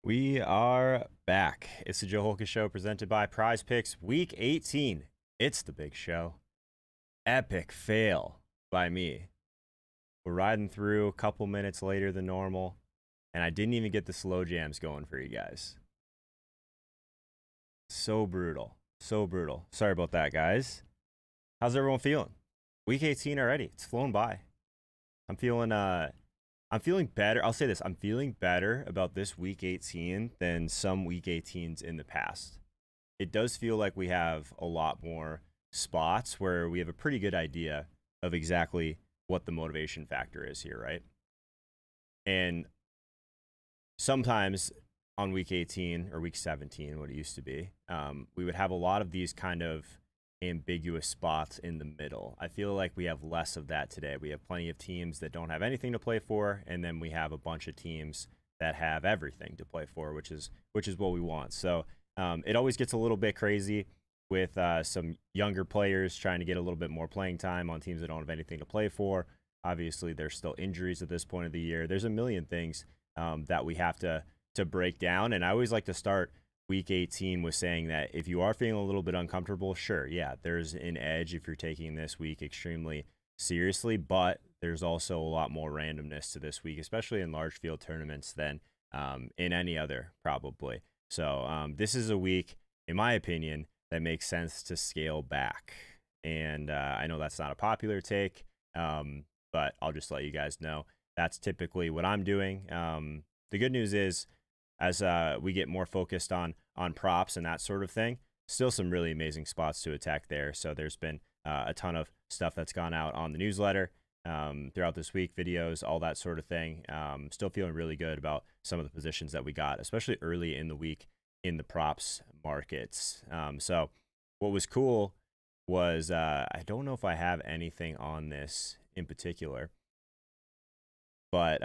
We are back. It's the Joe Holka Show presented by PrizePicks. Week 18. It's the big show. Epic fail by me. We're riding through a couple minutes later than normal, and I didn't even get the slow jams going for you guys. So brutal. So brutal. Sorry about that, guys. How's everyone feeling? Week 18 already. It's flown by. I'm feeling better. I'll say this. I'm feeling better about this week 18 than some week 18s in the past. It does feel like we have a lot more spots where we have a pretty good idea of exactly what the motivation factor is here, right? And sometimes on week 18 or week 17, what it used to be, we would have a lot of these kind of ambiguous spots in the middle. I feel like we have less of that today. We have plenty of teams that don't have anything to play for, and then we have a bunch of teams that have everything to play for, which is what we want. So it always gets a little bit crazy with some younger players trying to get a little bit more playing time on teams that don't have anything to play for. Obviously, there's still injuries at this point of the year. There's a million things that we have to break down, and I always like to start week 18 was saying that if you are feeling a little bit uncomfortable, sure, yeah, there's an edge if you're taking this week extremely seriously, but there's also a lot more randomness to this week, especially in large field tournaments than in any other, probably. So this is a week, in my opinion, that makes sense to scale back. And I know that's not a popular take, but I'll just let you guys know that's typically what I'm doing. The good news is, as we get more focused on props and that sort of thing, still some really amazing spots to attack there. So there's been a ton of stuff that's gone out on the newsletter throughout this week, videos, all that sort of thing. Still feeling really good about some of the positions that we got, especially early in the week in the props markets. So what was cool was I don't know if I have anything on this in particular, but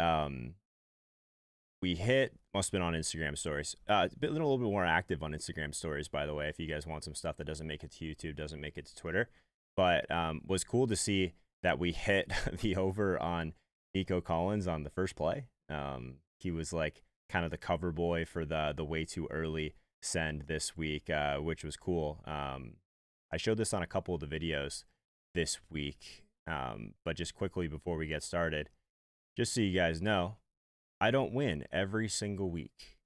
we hit, must have been on Instagram stories. A little bit more active on Instagram stories, by the way, if you guys want some stuff that doesn't make it to YouTube, doesn't make it to Twitter. But was cool to see that we hit the over on Nico Collins on the first play. He was like kind of the cover boy for the way too early send this week, which was cool. I showed this on a couple of the videos this week, but just quickly before we get started, just so you guys know, I don't win every single week.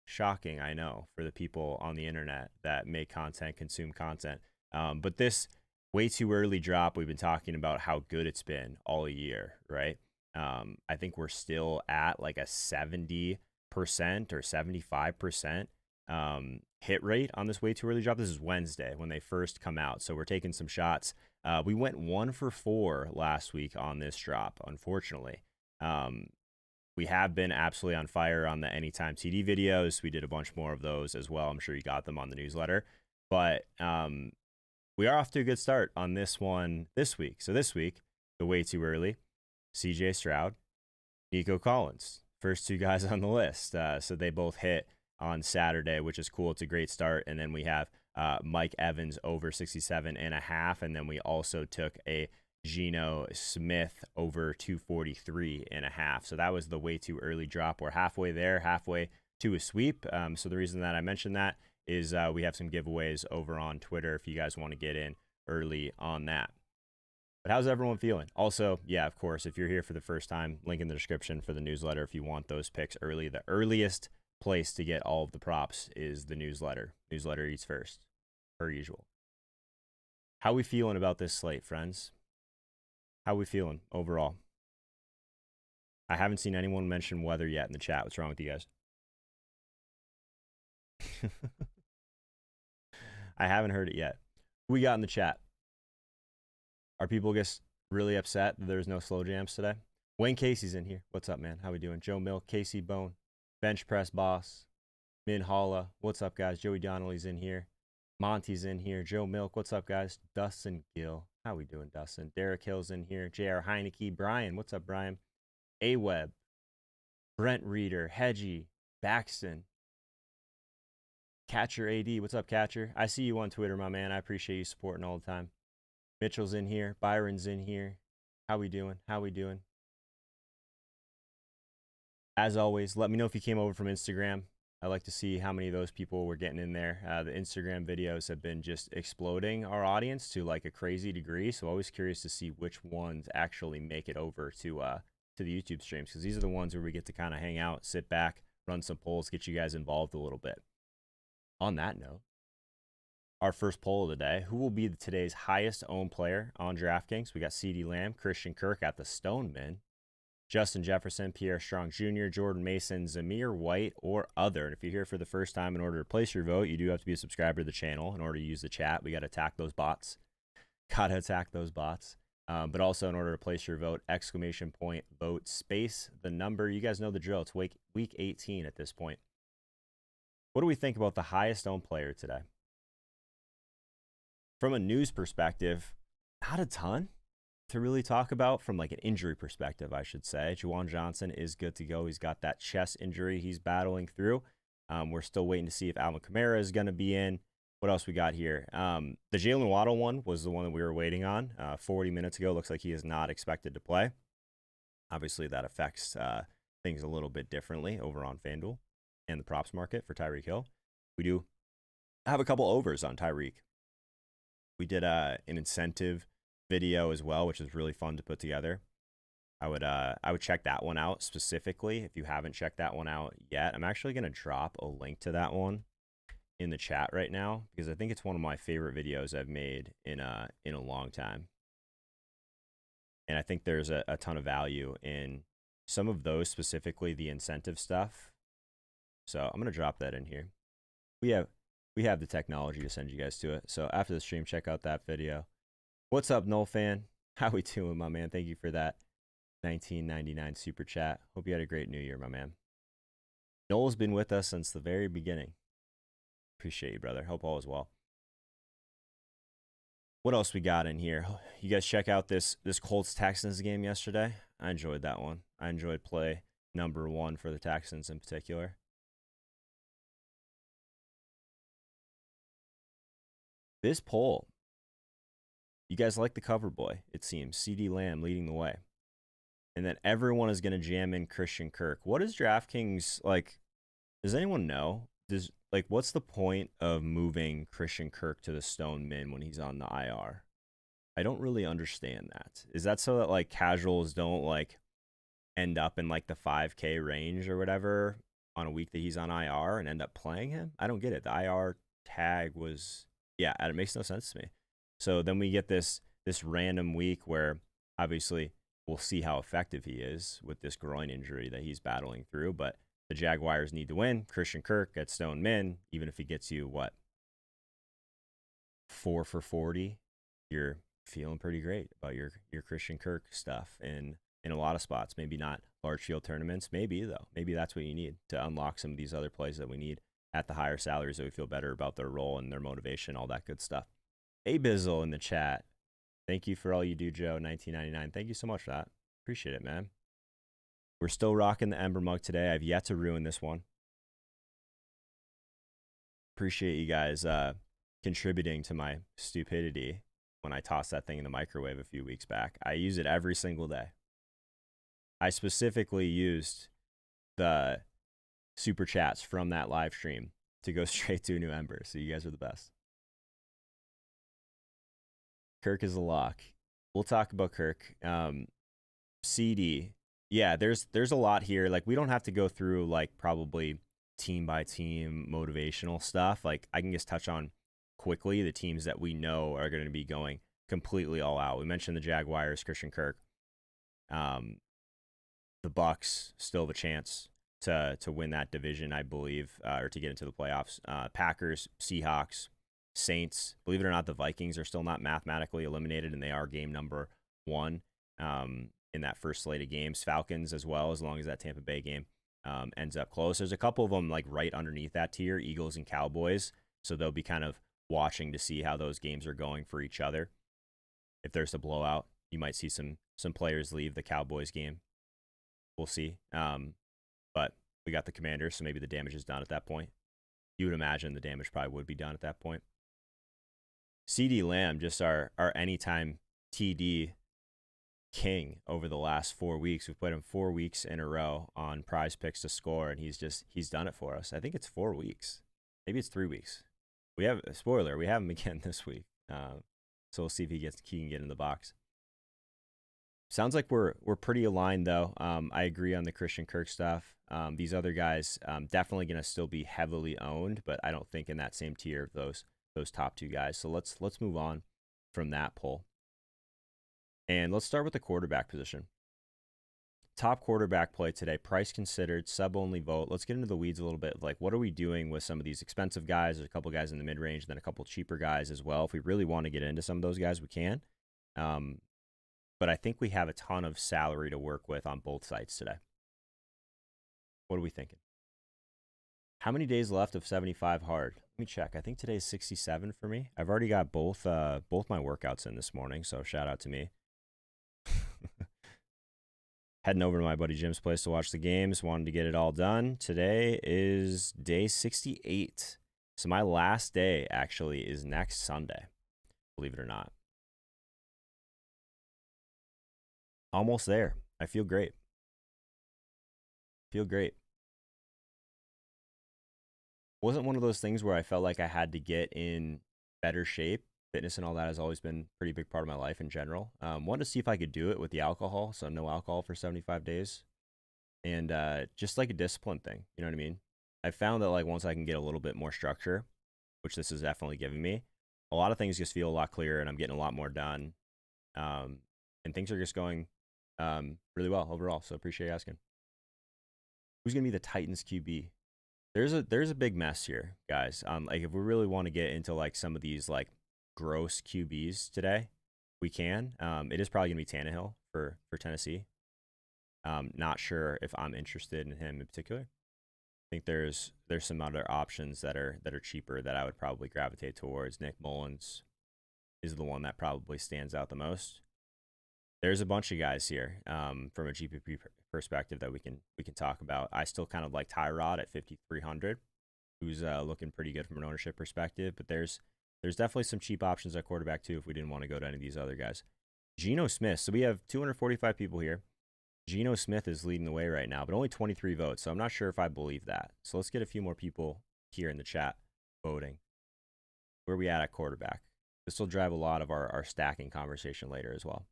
Shocking, I know, for the people on the internet that make content, consume content. But this way too early drop, we've been talking about how good it's been all year, right? I think we're still at like a 70% or 75% hit rate on this way too early drop. This is Wednesday when they first come out. So we're taking some shots. We went 1 for 4 last week on this drop, unfortunately. We have been absolutely on fire on the Anytime TD videos. We did a bunch more of those as well. I'm sure you got them on the newsletter. But we are off to a good start on this one this week. So this week, the way too early, CJ Stroud, Nico Collins, first two guys on the list. So they both hit on Saturday, which is cool. It's a great start. And then we have Mike Evans over 67.5. And then we also took a Geno Smith over 243.5. So that was the way too early drop. We're halfway there, halfway to a sweep. So the reason that I mentioned that is we have some giveaways over on Twitter if you guys want to get in early on that. But how's everyone feeling? Also, yeah, of course, if you're here for the first time, link in the description for the newsletter if you want those picks early. The earliest place to get all of the props is the newsletter. Newsletter eats first, per usual. How we feeling about this slate, friends? How we feeling overall? I haven't seen anyone mention weather yet in the chat. What's wrong with you guys? I haven't heard it yet. Who we got in the chat? Are people just really upset that there's no slow jams today? Wayne Casey's in here. What's up, man? How we doing? Joe Milk, Casey Bone, Bench Press Boss, Min Holla. What's up, guys? Joey Donnelly's in here. Monty's in here. Joe Milk. What's up, guys? Dustin Gill. How we doing, Dustin? Derek Hill's in here. J.R. Heineke. Brian. What's up, Brian? A-Web. Brent Reeder. Hedgie. Baxton. Catcher AD. What's up, Catcher? I see you on Twitter, my man. I appreciate you supporting all the time. Mitchell's in here. Byron's in here. How we doing? How we doing? As always, let me know if you came over from Instagram. I like to see how many of those people were getting in there. The Instagram videos have been just exploding our audience to like a crazy degree. So always curious to see which ones actually make it over to the YouTube streams, because these are the ones where we get to kind of hang out, sit back, run some polls, get you guys involved a little bit. On that note, our first poll of the day: who will be today's highest owned player on DraftKings? We got CeeDee Lamb, Christian Kirk at the Stoneman, Justin Jefferson, Pierre Strong Jr., Jordan Mason, Zamir White, or other. And if you're here for the first time, in order to place your vote, you do have to be a subscriber to the channel. In order to use the chat, we got to attack those bots. Got to attack those bots. But also, in order to place your vote, exclamation point, vote, space, the number. You guys know the drill. It's week 18 at this point. What do we think about the highest owned player today? From a news perspective, not a ton to really talk about. From like an injury perspective, I should say. Juwan Johnson is good to go. He's got that chest injury he's battling through. We're still waiting to see if Alvin Kamara is going to be in. What else we got here? The Jalen Waddle one was the one that we were waiting on 40 minutes ago. Looks like he is not expected to play. Obviously, that affects things a little bit differently over on FanDuel and the props market for Tyreek Hill. We do have a couple overs on Tyreek. We did an incentive video as well, which is really fun to put together. I would check that one out specifically if you haven't checked that one out yet. I'm actually going to drop a link to that one in the chat right now, because I think it's one of my favorite videos I've made in a long time. And I think there's a ton of value in some of those, specifically the incentive stuff. So I'm going to drop that in here. We have the technology to send you guys to it. So after the stream, check out that video. What's up, Noel fan? How we doing, my man? Thank you for that 1999 super chat. Hope you had a great new year, my man. Noel's been with us since the very beginning. Appreciate you, brother. Hope all is well. What else we got in here? You guys check out this Colts Texans game yesterday. I enjoyed that one. I enjoyed play number 1 for the Texans in particular. This poll, you guys like the cover boy, it seems. CeeDee Lamb leading the way. And then everyone is going to jam in Christian Kirk. What is DraftKings like? Does anyone know? What's the point of moving Christian Kirk to the Stone Min when he's on the IR? I don't really understand that. Is that so that like casuals don't like end up in like the 5K range or whatever on a week that he's on IR and end up playing him? I don't get it. The IR tag was, yeah, it makes no sense to me. So then we get this random week where obviously we'll see how effective he is with this groin injury that he's battling through, but the Jaguars need to win. Christian Kirk at Stone Min, even if he gets you, 4 for 40, you're feeling pretty great about your Christian Kirk stuff in a lot of spots. Maybe not large field tournaments. Maybe, though. Maybe that's what you need to unlock some of these other plays that we need at the higher salaries, that we feel better about their role and their motivation, all that good stuff. Hey, Bizzle in the chat. Thank you for all you do, Joe, 1999. Thank you so much for that. Appreciate it, man. We're still rocking the Ember mug today. I've yet to ruin this one. Appreciate you guys contributing to my stupidity when I tossed that thing in the microwave a few weeks back. I use it every single day. I specifically used the super chats from that live stream to go straight to a new Ember. So you guys are the best. Kirk is a lock. We'll talk about Kirk. CD. Yeah, there's a lot here. Like, we don't have to go through like probably team by team motivational stuff. Like, I can just touch on quickly the teams that we know are going to be going completely all out. We mentioned the Jaguars, Christian Kirk. The Bucks still have a chance to win that division, I believe, or to get into the playoffs. Packers, Seahawks, Saints. Believe it or not, the Vikings are still not mathematically eliminated, and they are game number 1. In that first slate of games. Falcons as well, as long as that Tampa Bay game ends up close. There's a couple of them like right underneath that tier, Eagles and Cowboys. So they'll be kind of watching to see how those games are going for each other. If there's a blowout, you might see some players leave the Cowboys game. We'll see. But we got the Commanders, so maybe the damage is done at that point. You would imagine the damage probably would be done at that point. CeeDee Lamb, just our anytime TD king over the last 4 weeks. We've played him 4 weeks in a row on PrizePicks to score, and he's done it for us. I think it's 4 weeks. Maybe it's 3 weeks. We have a spoiler. We have him again this week. So we'll see if he can get in the box. Sounds like we're pretty aligned though. I agree on the Christian Kirk stuff. These other guys definitely going to still be heavily owned, but I don't think in that same tier of those top 2 guys. So let's move on from that poll. And let's start with the quarterback position. Top quarterback play today, price considered, sub-only vote. Let's get into the weeds a little bit. Like, what are we doing with some of these expensive guys? There's a couple guys in the mid-range, then a couple cheaper guys as well. If we really want to get into some of those guys, we can. But I think we have a ton of salary to work with on both sides today. What are we thinking? How many days left of 75 hard? Let me check. I think today is 67 for me. I've already got both my workouts in this morning, so shout out to me. Heading over to my buddy Jim's place to watch the games. Wanted to get it all done. Today is day 68. So my last day actually is next Sunday, believe it or not. Almost there. I feel great. Wasn't one of those things where I felt like I had to get in better shape. Fitness and all that has always been a pretty big part of my life in general. Wanted to see if I could do it with the alcohol, so no alcohol for 75 days. And just like a discipline thing, you know what I mean? I found that like once I can get a little bit more structure, which this is definitely giving me, a lot of things just feel a lot clearer and I'm getting a lot more done. And things are just going really well overall, so appreciate you asking. Who's going to be the Titans QB? There's a big mess here, guys. Like if we really want to get into like some of these like gross QBs today, we can. It is probably gonna be Tannehill for Tennessee. Not sure if I'm interested in him in particular. I think there's some other options that are cheaper that I would probably gravitate towards. Nick Mullins is the one that probably stands out the most. There's a bunch of guys here from a GPP perspective that we can talk about. I still kind of like Tyrod at 5,300, who's looking pretty good from an ownership perspective, but there's definitely some cheap options at quarterback too if we didn't want to go to any of these other guys. Geno Smith. So we have 245 people here. Geno Smith is leading the way right now, but only 23 votes. So I'm not sure if I believe that. So let's get a few more people here in the chat voting. Where are we at quarterback? This will drive a lot of our stacking conversation later as well.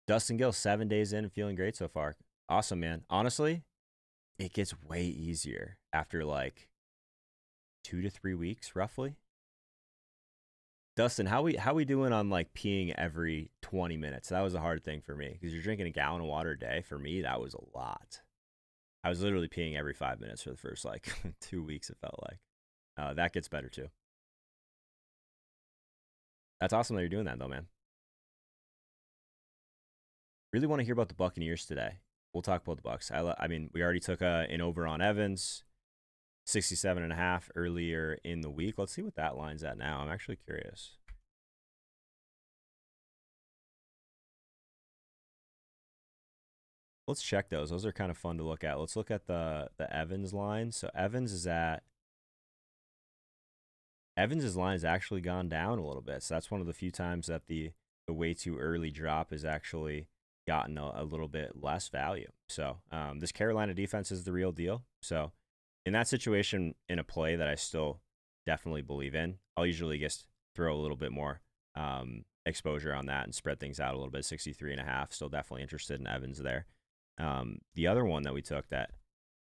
Dustin Gill, 7 days in and feeling great so far. Awesome, man. Honestly, it gets way easier after like 2 to 3 weeks, roughly. Dustin, how we doing on like peeing every 20 minutes? That was a hard thing for me because you're drinking a gallon of water a day. For me, that was a lot. I was literally peeing every 5 minutes for the first like 2 weeks, it felt like. That gets better too. That's awesome that you're doing that though, man. Really want to hear about the Buccaneers today. We'll talk about the Bucs. I mean, we already took an over on Evans, 67.5 earlier in the week. Let's see what that line's at now. I'm actually curious. Let's check those. Those are kind of fun to look at. Let's look at the Evans line. So Evans' line has actually gone down a little bit. So that's one of the few times that the way too early drop has actually gotten a little bit less value. So this Carolina defense is the real deal. So in that situation, in a play that I still definitely believe in, I'll usually just throw a little bit more exposure on that and spread things out a little bit. 63.5. Still definitely interested in Evans there. The other one that we took that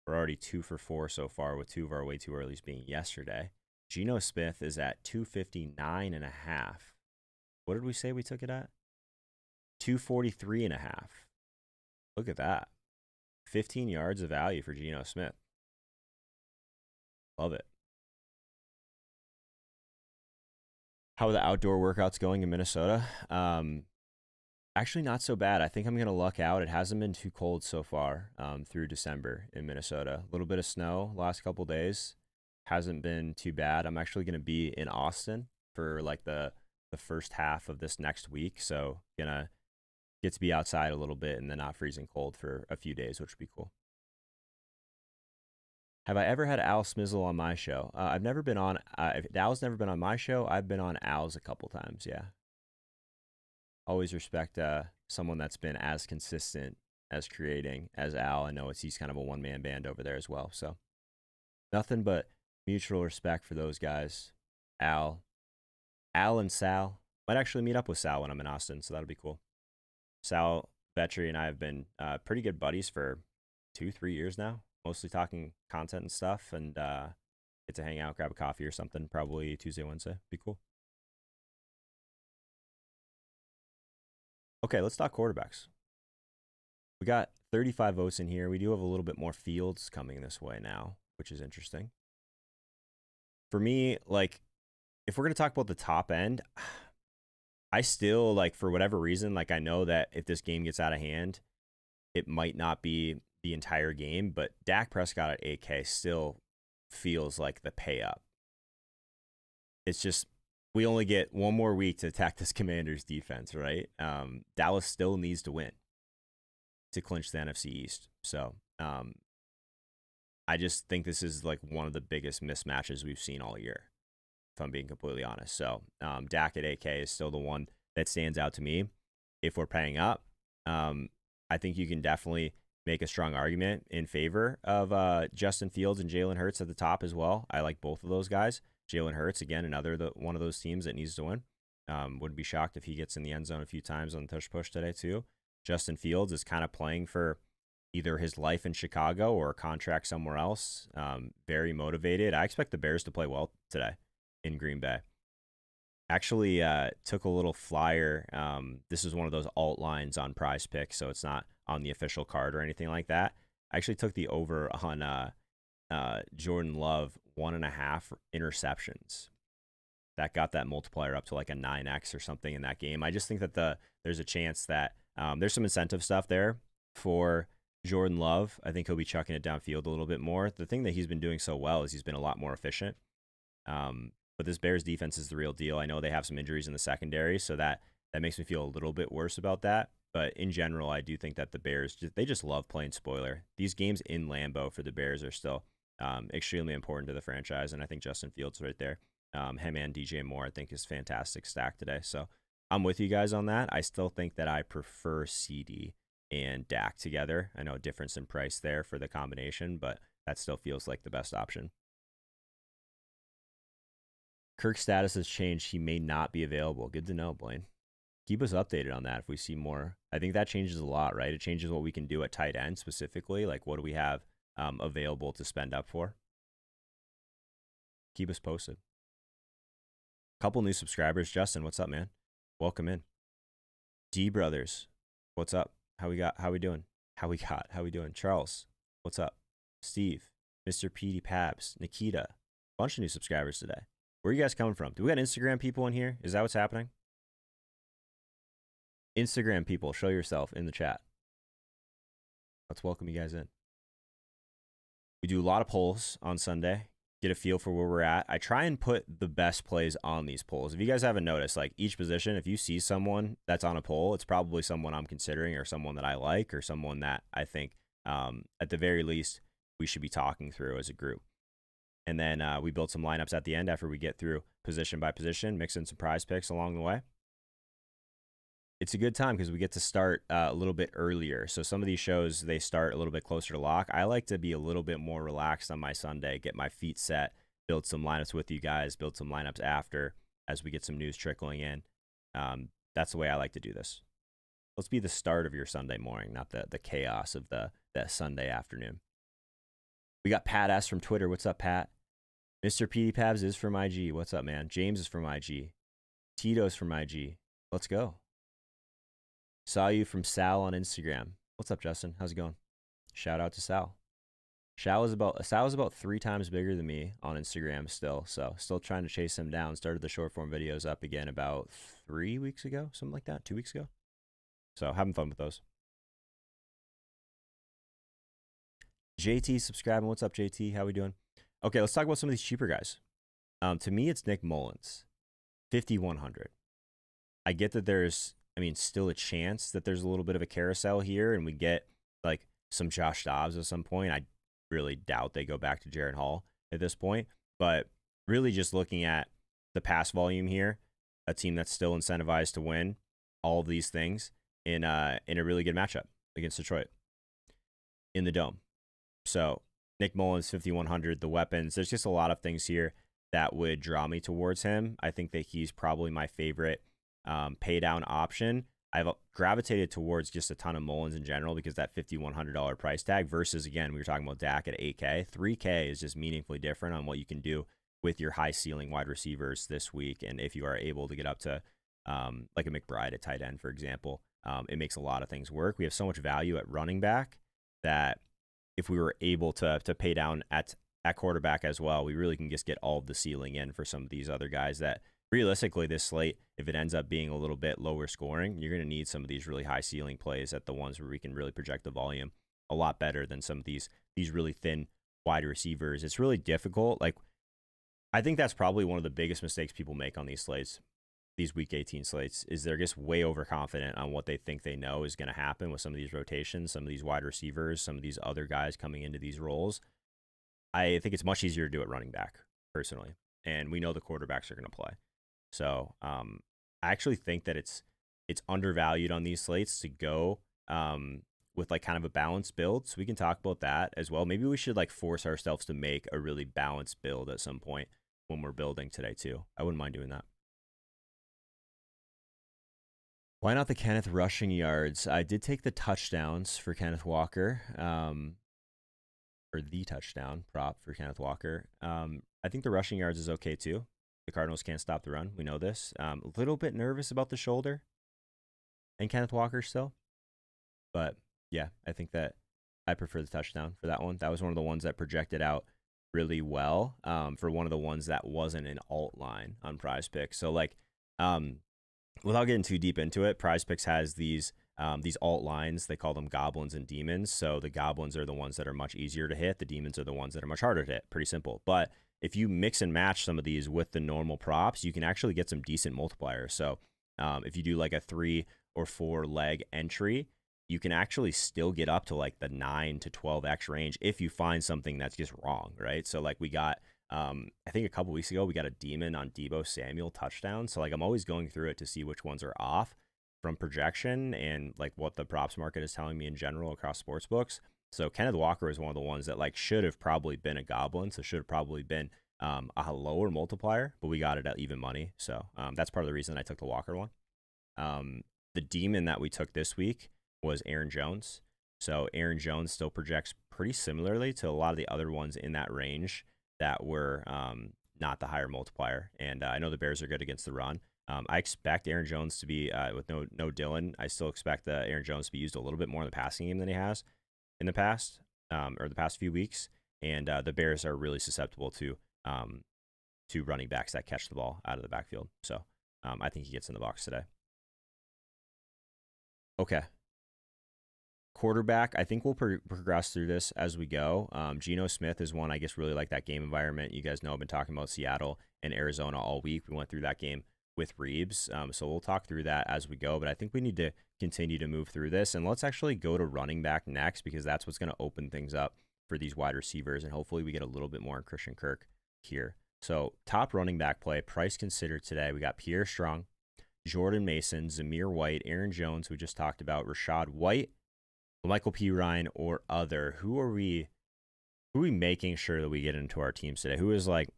we're already 2 for 4 so far, with 2 of our way too earlys being yesterday. Geno Smith is at 259.5. What did we say we took it at? 243.5. Look at that. 15 yards of value for Geno Smith. Love it. How are the outdoor workouts going in Minnesota? Actually, not so bad. I think I'm going to luck out. It hasn't been too cold so far through December in Minnesota. A little bit of snow last couple days. Hasn't been too bad. I'm actually going to be in Austin for like the first half of this next week. So gonna get to be outside a little bit and then not freezing cold for a few days, which would be cool. Have I ever had Al Smizzle on my show? I've never been on, if Al's never been on my show, I've been on Al's a couple times, yeah. Always respect someone that's been as consistent as creating as Al. I know he's kind of a one-man band over there as well. So nothing but mutual respect for those guys. Al and Sal. Might actually meet up with Sal when I'm in Austin, so that'll be cool. Sal Vetri and I have been pretty good buddies for 2-3 years now, mostly talking content and stuff, and get to hang out, grab a coffee or something, probably Tuesday, Wednesday. Be cool. Okay, let's talk quarterbacks. We got 35 votes in here. We do have a little bit more fields coming this way now, which is interesting. For me, like, if we're going to talk about the top end, I still, like, for whatever reason, like, I know that if this game gets out of hand, it might not be the entire game, but Dak Prescott at 8K still feels like the pay up. It's just, we only get one more week to attack this Commanders defense, right? Dallas still needs to win to clinch the NFC East. So I just think this is like one of the biggest mismatches we've seen all year, if I'm being completely honest. So Dak at 8K is still the one that stands out to me. If we're paying up, I think you can definitely make a strong argument in favor of Justin Fields and Jalen Hurts at the top as well. I like both of those guys. Jalen Hurts, again, one of those teams that needs to win. Wouldn't be shocked if he gets in the end zone a few times on the tush push today too. Justin Fields is kind of playing for either his life in Chicago or a contract somewhere else. Very motivated. I expect the Bears to play well today in Green Bay. Actually took a little flyer. This is one of those alt lines on PrizePicks, so it's not on the official card or anything like that. I actually took the over on Jordan Love 1.5 interceptions. That got that multiplier up to like a 9x or something in that game. I just think that there's a chance that there's some incentive stuff there for Jordan Love. I think he'll be chucking it downfield a little bit more. The thing that he's been doing so well is he's been a lot more efficient. But this Bears defense is the real deal. I know they have some injuries in the secondary, so that makes me feel a little bit worse about that. But in general, I do think that the Bears, they just love playing spoiler. These games in Lambeau for the Bears are still extremely important to the franchise, and I think Justin Fields right there. Him and DJ Moore, I think, is fantastic stack today. So I'm with you guys on that. I still think that I prefer CD and Dak together. I know a difference in price there for the combination, but that still feels like the best option. Kirk's status has changed. He may not be available. Good to know, Blaine. Keep us updated on that if we see more. I think that changes a lot, right? It changes what we can do at tight end specifically. Like, what do we have available to spend up for? Keep us posted. Couple new subscribers. Justin, what's up, man? Welcome in. D Brothers, what's up? How we doing? How we doing? Charles, what's up? Steve, Mr. Petey Pabs, Nikita, bunch of new subscribers today. Where are you guys coming from? Do we got Instagram people in here? Is that what's happening? Instagram people, show yourself in the chat. Let's welcome you guys in. We do a lot of polls on Sunday. Get a feel for where we're at. I try and put the best plays on these polls. If you guys haven't noticed, like each position, if you see someone that's on a poll, it's probably someone I'm considering or someone that I like or someone that I think at the very least we should be talking through as a group. And then we build some lineups at the end after we get through position by position, mix in some prize picks along the way. It's a good time because we get to start a little bit earlier. So some of these shows, they start a little bit closer to lock. I like to be a little bit more relaxed on my Sunday, get my feet set, build some lineups with you guys, build some lineups after as we get some news trickling in. That's the way I like to do this. Let's be the start of your Sunday morning, not the chaos of the Sunday afternoon. We got Pat S from Twitter. What's up, Pat? Mr. Petey Pabs is from IG. What's up, man? James is from IG. Tito's from IG. Let's go. Saw you from Sal on Instagram. What's up, Justin? How's it going? Shout out to Sal. Sal is about 3 times bigger than me on Instagram still. So still trying to chase him down. Started the short form videos up again about 3 weeks ago, something like that, 2 weeks ago. So having fun with those. JT subscribing. What's up, JT? How we doing? Okay, let's talk about some of these cheaper guys. To me, it's Nick Mullins, 5,100. I get that there's, still a chance that there's a little bit of a carousel here and we get like some Josh Dobbs at some point. I really doubt they go back to Jared Hall at this point, but really just looking at the pass volume here, a team that's still incentivized to win. all of these things in a really good matchup against Detroit in the Dome. So Nick Mullins, 5,100, the weapons. There's just a lot of things here that would draw me towards him. I think that he's probably my favorite pay down option. I've gravitated towards just a ton of Mullins in general because that $5,100 price tag versus, again, we were talking about Dak at 8K. 3K is just meaningfully different on what you can do with your high ceiling wide receivers this week. And if you are able to get up to like a McBride at tight end, for example, it makes a lot of things work. We have so much value at running back that if we were able to pay down at quarterback as well, we really can just get all of the ceiling in for some of these other guys that realistically this slate, if it ends up being a little bit lower scoring, you're going to need some of these really high ceiling plays at the ones where we can really project the volume a lot better than some of these really thin wide receivers. It's really difficult. Like, I think that's probably one of the biggest mistakes people make on these slates, these week 18 slates, is they're just way overconfident on what they think they know is going to happen with some of these rotations, some of these wide receivers, some of these other guys coming into these roles. I think it's much easier to do at running back, personally. And we know the quarterbacks are going to play. So I actually think that it's undervalued on these slates to go with like kind of a balanced build. So we can talk about that as well. Maybe we should like force ourselves to make a really balanced build at some point when we're building today too. I wouldn't mind doing that. Why not the Kenneth rushing yards? I did take the touchdowns for Kenneth Walker, or the touchdown prop for Kenneth Walker. I think the rushing yards is okay too. The Cardinals can't stop the run. We know this. A little bit nervous about the shoulder and Kenneth Walker still. But yeah, I think that I prefer the touchdown for that one. That was one of the ones that projected out really well for one of the ones that wasn't an alt line on PrizePicks. So like, without getting too deep into it, PrizePicks has these alt lines. They call them goblins and demons. So the goblins are the ones that are much easier to hit. The demons are the ones that are much harder to hit. Pretty simple. But if you mix and match some of these with the normal props, you can actually get some decent multipliers. So if you do like a 3 or 4 leg entry, you can actually still get up to like the 9 to 12x range if you find something that's just wrong, right? So like we got, I think a couple weeks ago, we got a demon on Deebo Samuel touchdown. So like I'm always going through it to see which ones are off from projection and like what the props market is telling me in general across sports books. So Kenneth Walker is one of the ones that like should have probably been a goblin. So should have probably been a lower multiplier, but we got it at even money. So that's part of the reason I took the Walker one. The demon that we took this week was Aaron Jones. So Aaron Jones still projects pretty similarly to a lot of the other ones in that range that were not the higher multiplier. And I know the Bears are good against the run. I expect Aaron Jones to be, with no Dylan, I still expect Aaron Jones to be used a little bit more in the passing game than he has in the past, or the past few weeks. And the Bears are really susceptible to running backs that catch the ball out of the backfield. So I think he gets in the box today. Okay. Quarterback, I think we'll progress through this as we go. Geno Smith is one I guess really like that game environment. You guys know I've been talking about Seattle and Arizona all week. We went through that game with Reeves, so we'll talk through that as we go. But I think we need to continue to move through this, and let's actually go to running back next because that's what's going to open things up for these wide receivers, and hopefully we get a little bit more on Christian Kirk here. So top running back play, price considered today. We got Pierre Strong, Jordan Mason, Zamir White, Aaron Jones, we just talked about, Rashad White, Michael P. Ryan, or other. Who are we making sure that we get into our teams today? Who is like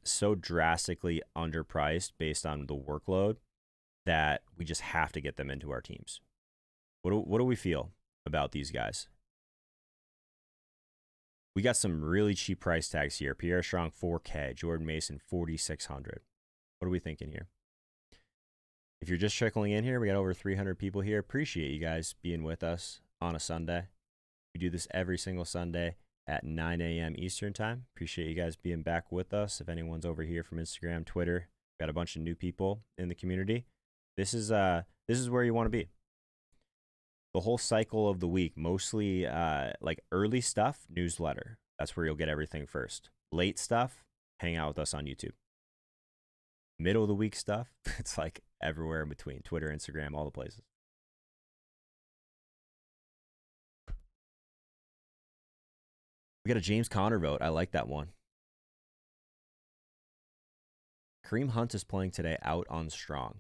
so drastically underpriced based on the workload that we just have to get them into our teams? What do we feel about these guys? We got some really cheap price tags here. Pierre Strong, 4K. Jordan Mason, 4,600. What are we thinking here? If you're just trickling in here, we got over 300 people here. Appreciate you guys being with us on a Sunday. We do this every single Sunday at 9 a.m. Eastern time. Appreciate you guys being back with us. If anyone's over here from Instagram, Twitter, got a bunch of new people in the community. This is where you want to be. The whole cycle of the week, mostly like early stuff, newsletter. That's where you'll get everything first. Late stuff, hang out with us on YouTube. Middle of the week stuff, it's like everywhere in between. Twitter, Instagram, all the places. We got a James Conner vote. I like that one. Kareem Hunt is playing today out on Strong.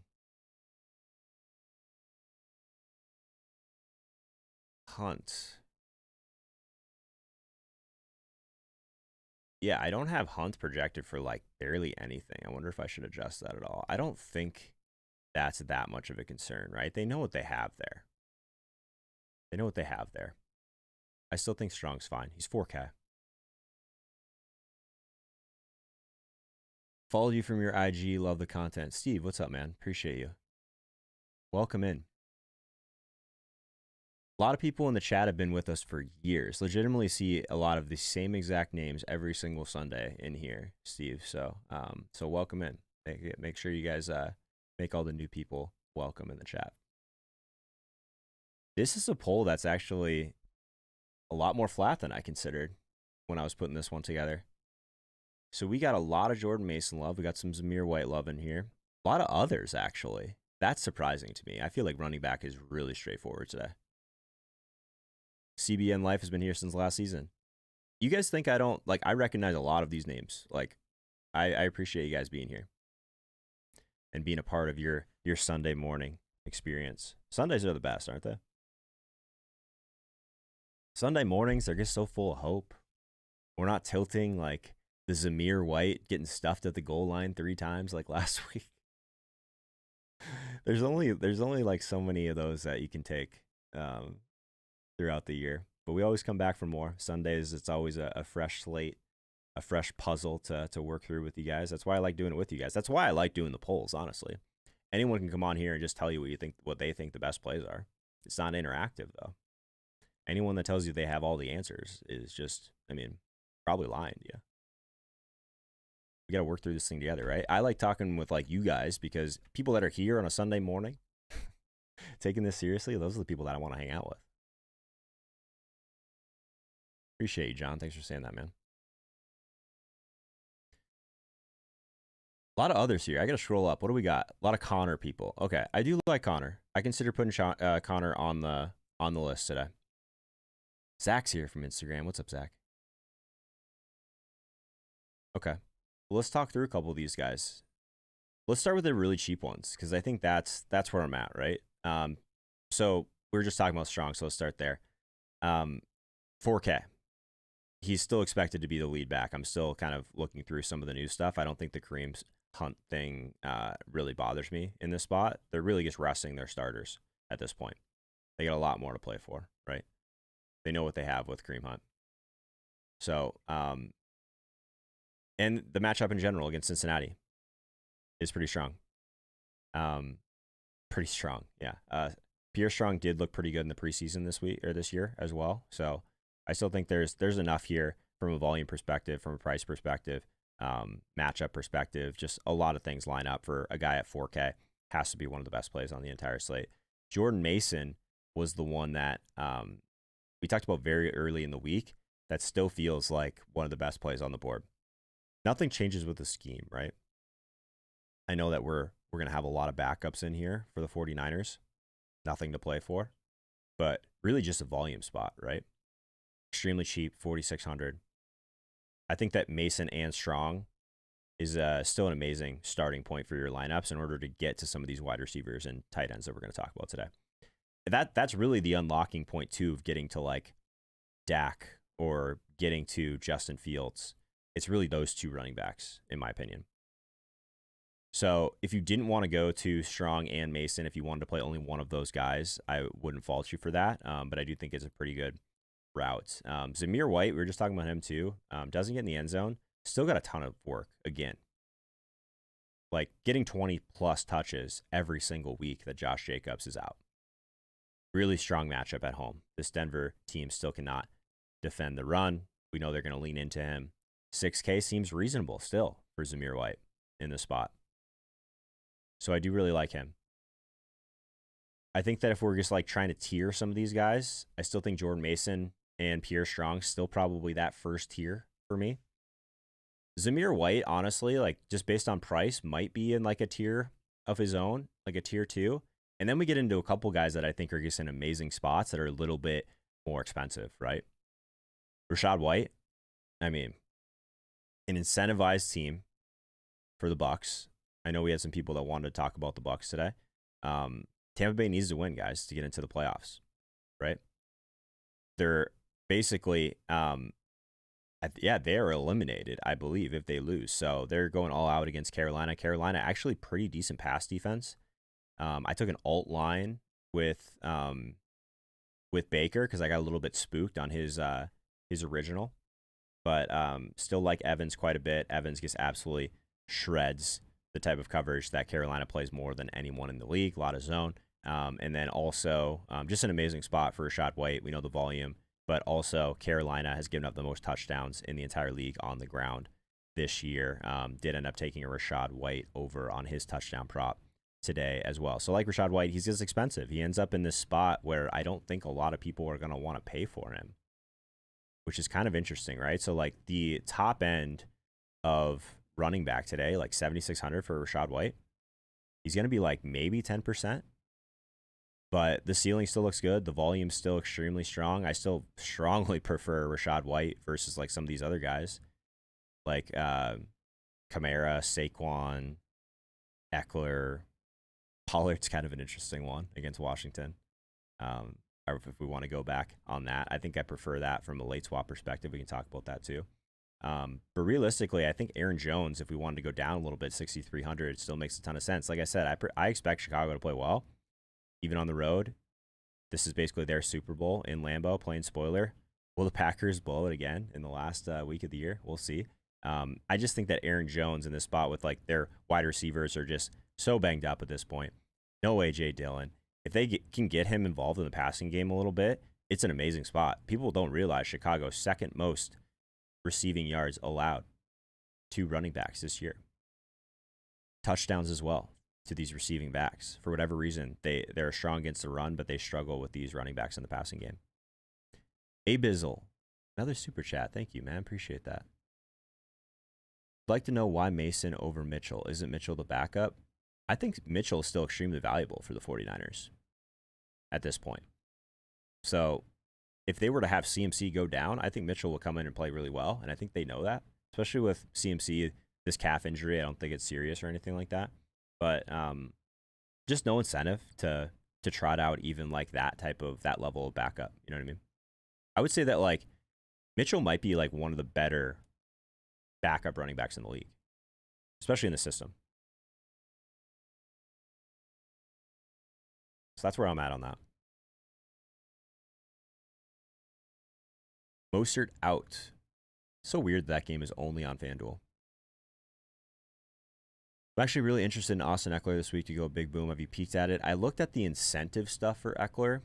Hunt. Yeah, I don't have Hunt projected for like barely anything. I wonder if I should adjust that at all. I don't think that's that much of a concern, right? They know what they have there. They know what they have there. I still think Strong's fine. He's 4K. Followed you from your IG. Love the content. Steve, what's up, man? Appreciate you. Welcome in. A lot of people in the chat have been with us for years. Legitimately see a lot of the same exact names every single Sunday in here, Steve. So, so welcome in. Make sure you guys make all the new people welcome in the chat. This is a poll that's actually a lot more flat than I considered when I was putting this one together. So we got a lot of Jordan Mason love. We got some Zamir White love in here. A lot of others, actually. That's surprising to me. I feel like running back is really straightforward today. CBN Life has been here since last season. You guys think I don't, like, I recognize a lot of these names. Like, I appreciate you guys being here and being a part of your Sunday morning experience. Sundays are the best, aren't they? Sunday mornings, they're just so full of hope. We're not tilting like the Zamir White getting stuffed at the goal line 3 times like last week. There's only like so many of those that you can take throughout the year, but we always come back for more. Sundays, it's always a fresh slate, a fresh puzzle to work through with you guys. That's why I like doing it with you guys. That's why I like doing the polls, honestly. Anyone can come on here and just tell you what they think the best plays are. It's not interactive though. Anyone that tells you they have all the answers is just, I mean, probably lying to you. We got to work through this thing together, right? I like talking with like you guys because people that are here on a Sunday morning taking this seriously, those are the people that I want to hang out with. Appreciate you, John. Thanks for saying that, man. A lot of others here. I got to scroll up. What do we got? A lot of Connor people. Okay, I do like Connor. I consider putting Connor on the list today. Zach's here from Instagram. What's up, Zach? Okay. Well, let's talk through a couple of these guys. Let's start with the really cheap ones because I think that's where I'm at, right? So we were just talking about Strong, so let's start there. 4K. He's still expected to be the lead back. I'm still kind of looking through some of the new stuff. I don't think the Kareem Hunt thing really bothers me in this spot. They're really just resting their starters at this point. They got a lot more to play for, right? They know what they have with Kareem Hunt. So, and the matchup in general against Cincinnati is pretty strong. Pretty strong, yeah. Pierre Strong did look pretty good in the preseason this year as well. So I still think there's enough here from a volume perspective, from a price perspective, matchup perspective. Just a lot of things line up for a guy at 4K. Has to be one of the best plays on the entire slate. Jordan Mason was the one that we talked about very early in the week. That still feels like one of the best plays on the board. Nothing changes with the scheme, right? I know that we're going to have a lot of backups in here for the 49ers. Nothing to play for, but really just a volume spot, right? Extremely cheap, 4,600. I think that Mason and Strong is still an amazing starting point for your lineups in order to get to some of these wide receivers and tight ends that we're going to talk about today. That's really the unlocking point too of getting to like Dak or getting to Justin Fields. It's really those two running backs, in my opinion. So if you didn't want to go to Strong and Mason, if you wanted to play only one of those guys, I wouldn't fault you for that. But I do think it's a pretty good route. Zamir White, we were just talking about him too. Doesn't get in the end zone. Still got a ton of work again. Like getting 20 plus touches every single week that Josh Jacobs is out. Really strong matchup at home. This Denver team still cannot defend the run. We know they're going to lean into him. 6K seems reasonable still for Zamir White in this spot. So I do really like him. I think that if we're just like trying to tier some of these guys, I still think Jordan Mason and Pierre Strong still probably that first tier for me. Zamir White, honestly, like just based on price, might be in like a tier of his own, like a tier 2. And then we get into a couple guys that I think are just in amazing spots that are a little bit more expensive, right? Rashad White, I mean, an incentivized team for the Bucs. I know we had some people that wanted to talk about the Bucs today. Tampa Bay needs to win, guys, to get into the playoffs, right? they're basically yeah, they are eliminated, I believe, if they lose. So they're going all out against Carolina. Carolina actually pretty decent pass defense. I took an alt line with Baker because I got a little bit spooked on his original, but still like Evans quite a bit. Evans gets absolutely shreds the type of coverage that Carolina plays more than anyone in the league. A lot of zone, and then also just an amazing spot for Rashad White. We know the volume, but also Carolina has given up the most touchdowns in the entire league on the ground this year. Did end up taking a Rashad White over on his touchdown prop today as well. So like Rashad White, he's just expensive. He ends up in this spot where I don't think a lot of people are going to want to pay for him, which is kind of interesting, right? So like the top end of running back today, like 7,600 for Rashad White, he's going to be like maybe 10%, but the ceiling still looks good. The volume's still extremely strong. I still strongly prefer Rashad White versus like some of these other guys like Kamara, Saquon, Eckler. Pollard's kind of an interesting one against Washington. Or if we want to go back on that, I think I prefer that from a late swap perspective. We can talk about that too. But realistically, I think Aaron Jones, if we wanted to go down a little bit, 6,300, still makes a ton of sense. Like I said, I expect Chicago to play well, even on the road. This is basically their Super Bowl in Lambeau, playing spoiler. Will the Packers blow it again in the last week of the year? We'll see. I just think that Aaron Jones in this spot with like their wide receivers are just so banged up at this point. No A.J. Dillon. If they can get him involved in the passing game a little bit, it's an amazing spot. People don't realize Chicago's second most receiving yards allowed to running backs this year. Touchdowns as well to these receiving backs. For whatever reason, they're strong against the run, but they struggle with these running backs in the passing game. A Bizzle, another super chat. Thank you, man. Appreciate that. I'd like to know why Mason over Mitchell. Isn't Mitchell the backup? I think Mitchell is still extremely valuable for the 49ers at this point. So if they were to have CMC go down, I think Mitchell will come in and play really well. And I think they know that, especially with CMC, this calf injury. I don't think it's serious or anything like that. But just no incentive to trot out even like that level of backup. You know what I mean? I would say that like Mitchell might be like one of the better backup running backs in the league, especially in the system. So that's where I'm at on that. Mostert out. So weird that game is only on FanDuel. I'm actually really interested in Austin Eckler this week to go big boom. Have you peeked at it? I looked at the incentive stuff for Eckler.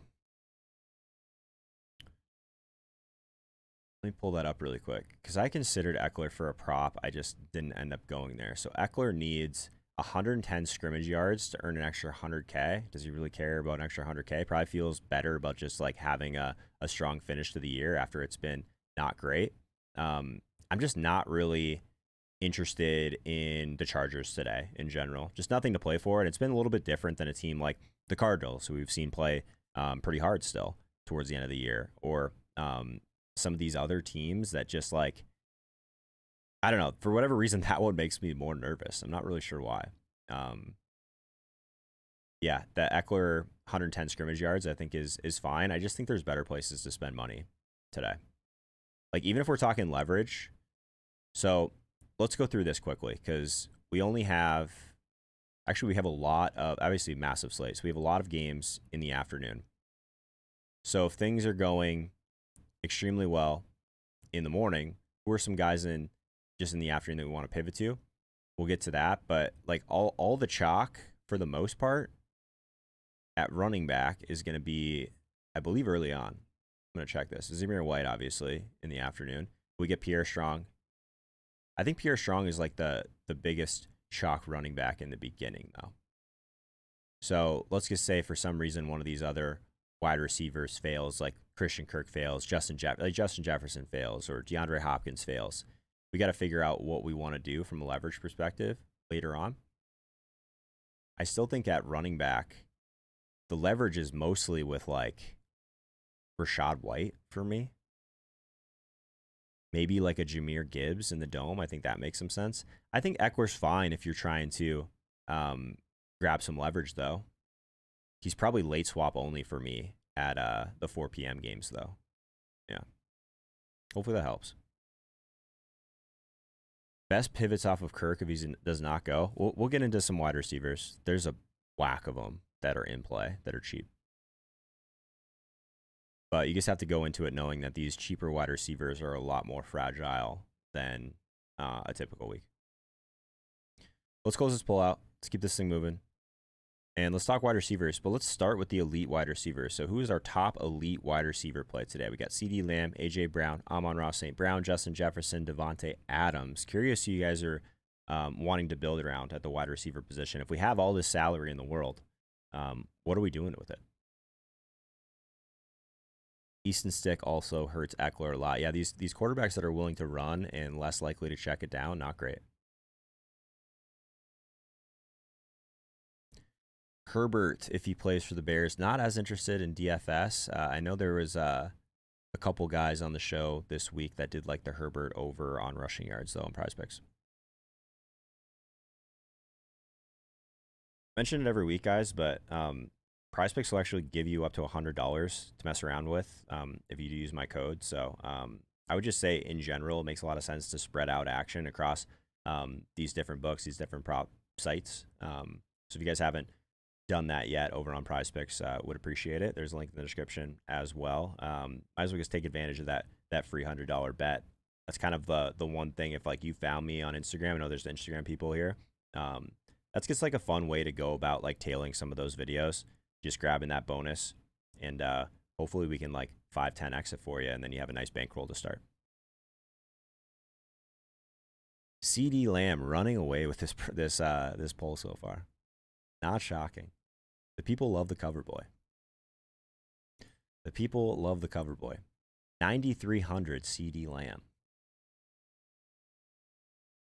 Let me pull that up really quick because I considered Eckler for a prop. I just didn't end up going there. So Eckler needs 110 scrimmage yards to earn an extra 100K. Does he really care about an extra 100K? Probably feels better about just like having a strong finish to the year after it's been not great. I'm just not really interested in the Chargers today in general. Just nothing to play for. And it's been a little bit different than a team like the Cardinals, who we've seen play pretty hard still towards the end of the year, or some of these other teams that just like, I don't know, for whatever reason, that one makes me more nervous. I'm not really sure why. Yeah, the Eckler 110 scrimmage yards I think is fine. I just think there's better places to spend money today. Like even if we're talking leverage. So let's go through this quickly because we only have, actually we have a lot of, obviously massive slates. We have a lot of games in the afternoon. So if things are going extremely well in the morning, who are some guys in just in the afternoon that we want to pivot to? We'll get to that. But like all the chalk for the most part at running back is going to be, I believe, early on. I'm going to check this. Zamir White, obviously, in the afternoon. We get Pierre Strong. I think Pierre Strong is like the biggest chalk running back in the beginning, though. So let's just say for some reason one of these other wide receivers fails, like Christian Kirk fails, Justin Jefferson fails, or DeAndre Hopkins fails. We got to figure out what we want to do from a leverage perspective later on. I still think at running back, the leverage is mostly with like Rashad White for me. Maybe like a Jahmyr Gibbs in the dome. I think that makes some sense. I think Eckler's fine if you're trying to grab some leverage, though. He's probably late swap only for me at the 4 p.m. games, though. Yeah. Hopefully that helps. Best pivots off of Kirk if he does not go. We'll get into some wide receivers. There's a whack of them that are in play that are cheap. But you just have to go into it knowing that these cheaper wide receivers are a lot more fragile than a typical week. Let's close this pull out. Let's keep this thing moving. And let's talk wide receivers, but let's start with the elite wide receivers. So who is our top elite wide receiver play today? We got CeeDee Lamb, AJ Brown, Amon-Ra St. Brown, Justin Jefferson, Devontae Adams. Curious who you guys are wanting to build around at the wide receiver position. If we have all this salary in the world, what are we doing with it? Easton Stick also hurts Eckler a lot. Yeah, these quarterbacks that are willing to run and less likely to check it down, not great. Herbert, if he plays for the Bears, not as interested in DFS. I know there was a couple guys on the show this week that did like the Herbert over on rushing yards, though, on PrizePicks. Mention it every week, guys, but PrizePicks will actually give you up to $100 to mess around with if you use my code. So I would just say, in general, it makes a lot of sense to spread out action across these different books, these different prop sites. So if you guys haven't done that yet over on PrizePicks, would appreciate it. There's a link in the description as well. Might as well just take advantage of that free $100 bet. That's kind of the one thing. If like you found me on Instagram, I know there's the Instagram people here. That's just like a fun way to go about like tailing some of those videos, just grabbing that bonus, and hopefully we can like 5-10x it for you, and then you have a nice bankroll to start. CeeDee Lamb running away with this poll so far. Not shocking. The people love the cover boy. The people love the cover boy. 9,300 CeeDee Lamb.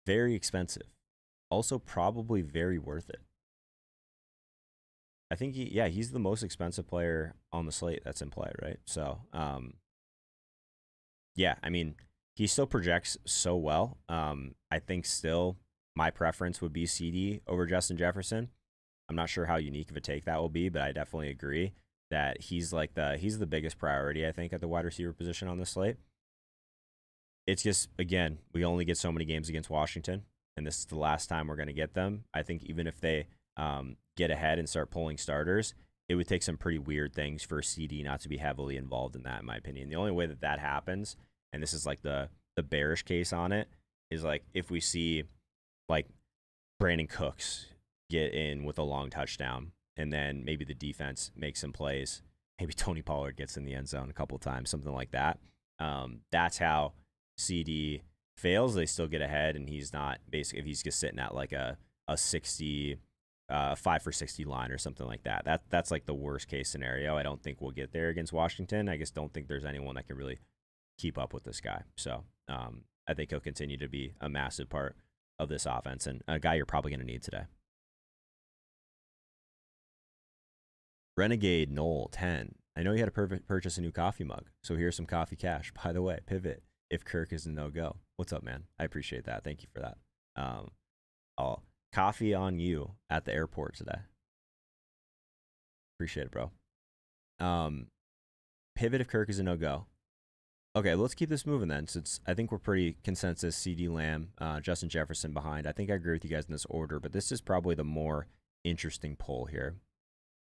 Very expensive. Also probably very worth it. I think he's the most expensive player on the slate that's in play, right? So, yeah, I mean, he still projects so well. I think still my preference would be CD over Justin Jefferson. I'm not sure how unique of a take that will be, but I definitely agree that he's the biggest priority, I think, at the wide receiver position on this slate. It's just, again, we only get so many games against Washington, and this is the last time we're going to get them. I think even if they get ahead and start pulling starters, it would take some pretty weird things for CD not to be heavily involved in that, in my opinion. The only way that happens, and this is like the bearish case on it, is like if we see like Brandon Cooks get in with a long touchdown, and then maybe the defense makes some plays. Maybe Tony Pollard gets in the end zone a couple of times, something like that. That's how CD fails. They still get ahead, and he's not basically, if he's just sitting at like a 60, 5 for 60 line or something like that. That's like the worst case scenario. I don't think we'll get there against Washington. I just don't think there's anyone that can really keep up with this guy. So I think he'll continue to be a massive part of this offense, and a guy you're probably going to need today. Renegade Knoll 10. I know you had to purchase a new coffee mug, so here's some coffee cash. By the way, pivot if Kirk is a no-go. What's up, man? I appreciate that. Thank you for that. I'll coffee on you at the airport today. Appreciate it, bro. Pivot if Kirk is a no-go. Okay, let's keep this moving then, since I think we're pretty consensus. CeeDee Lamb, Justin Jefferson behind. I think I agree with you guys in this order, but this is probably the more interesting poll here.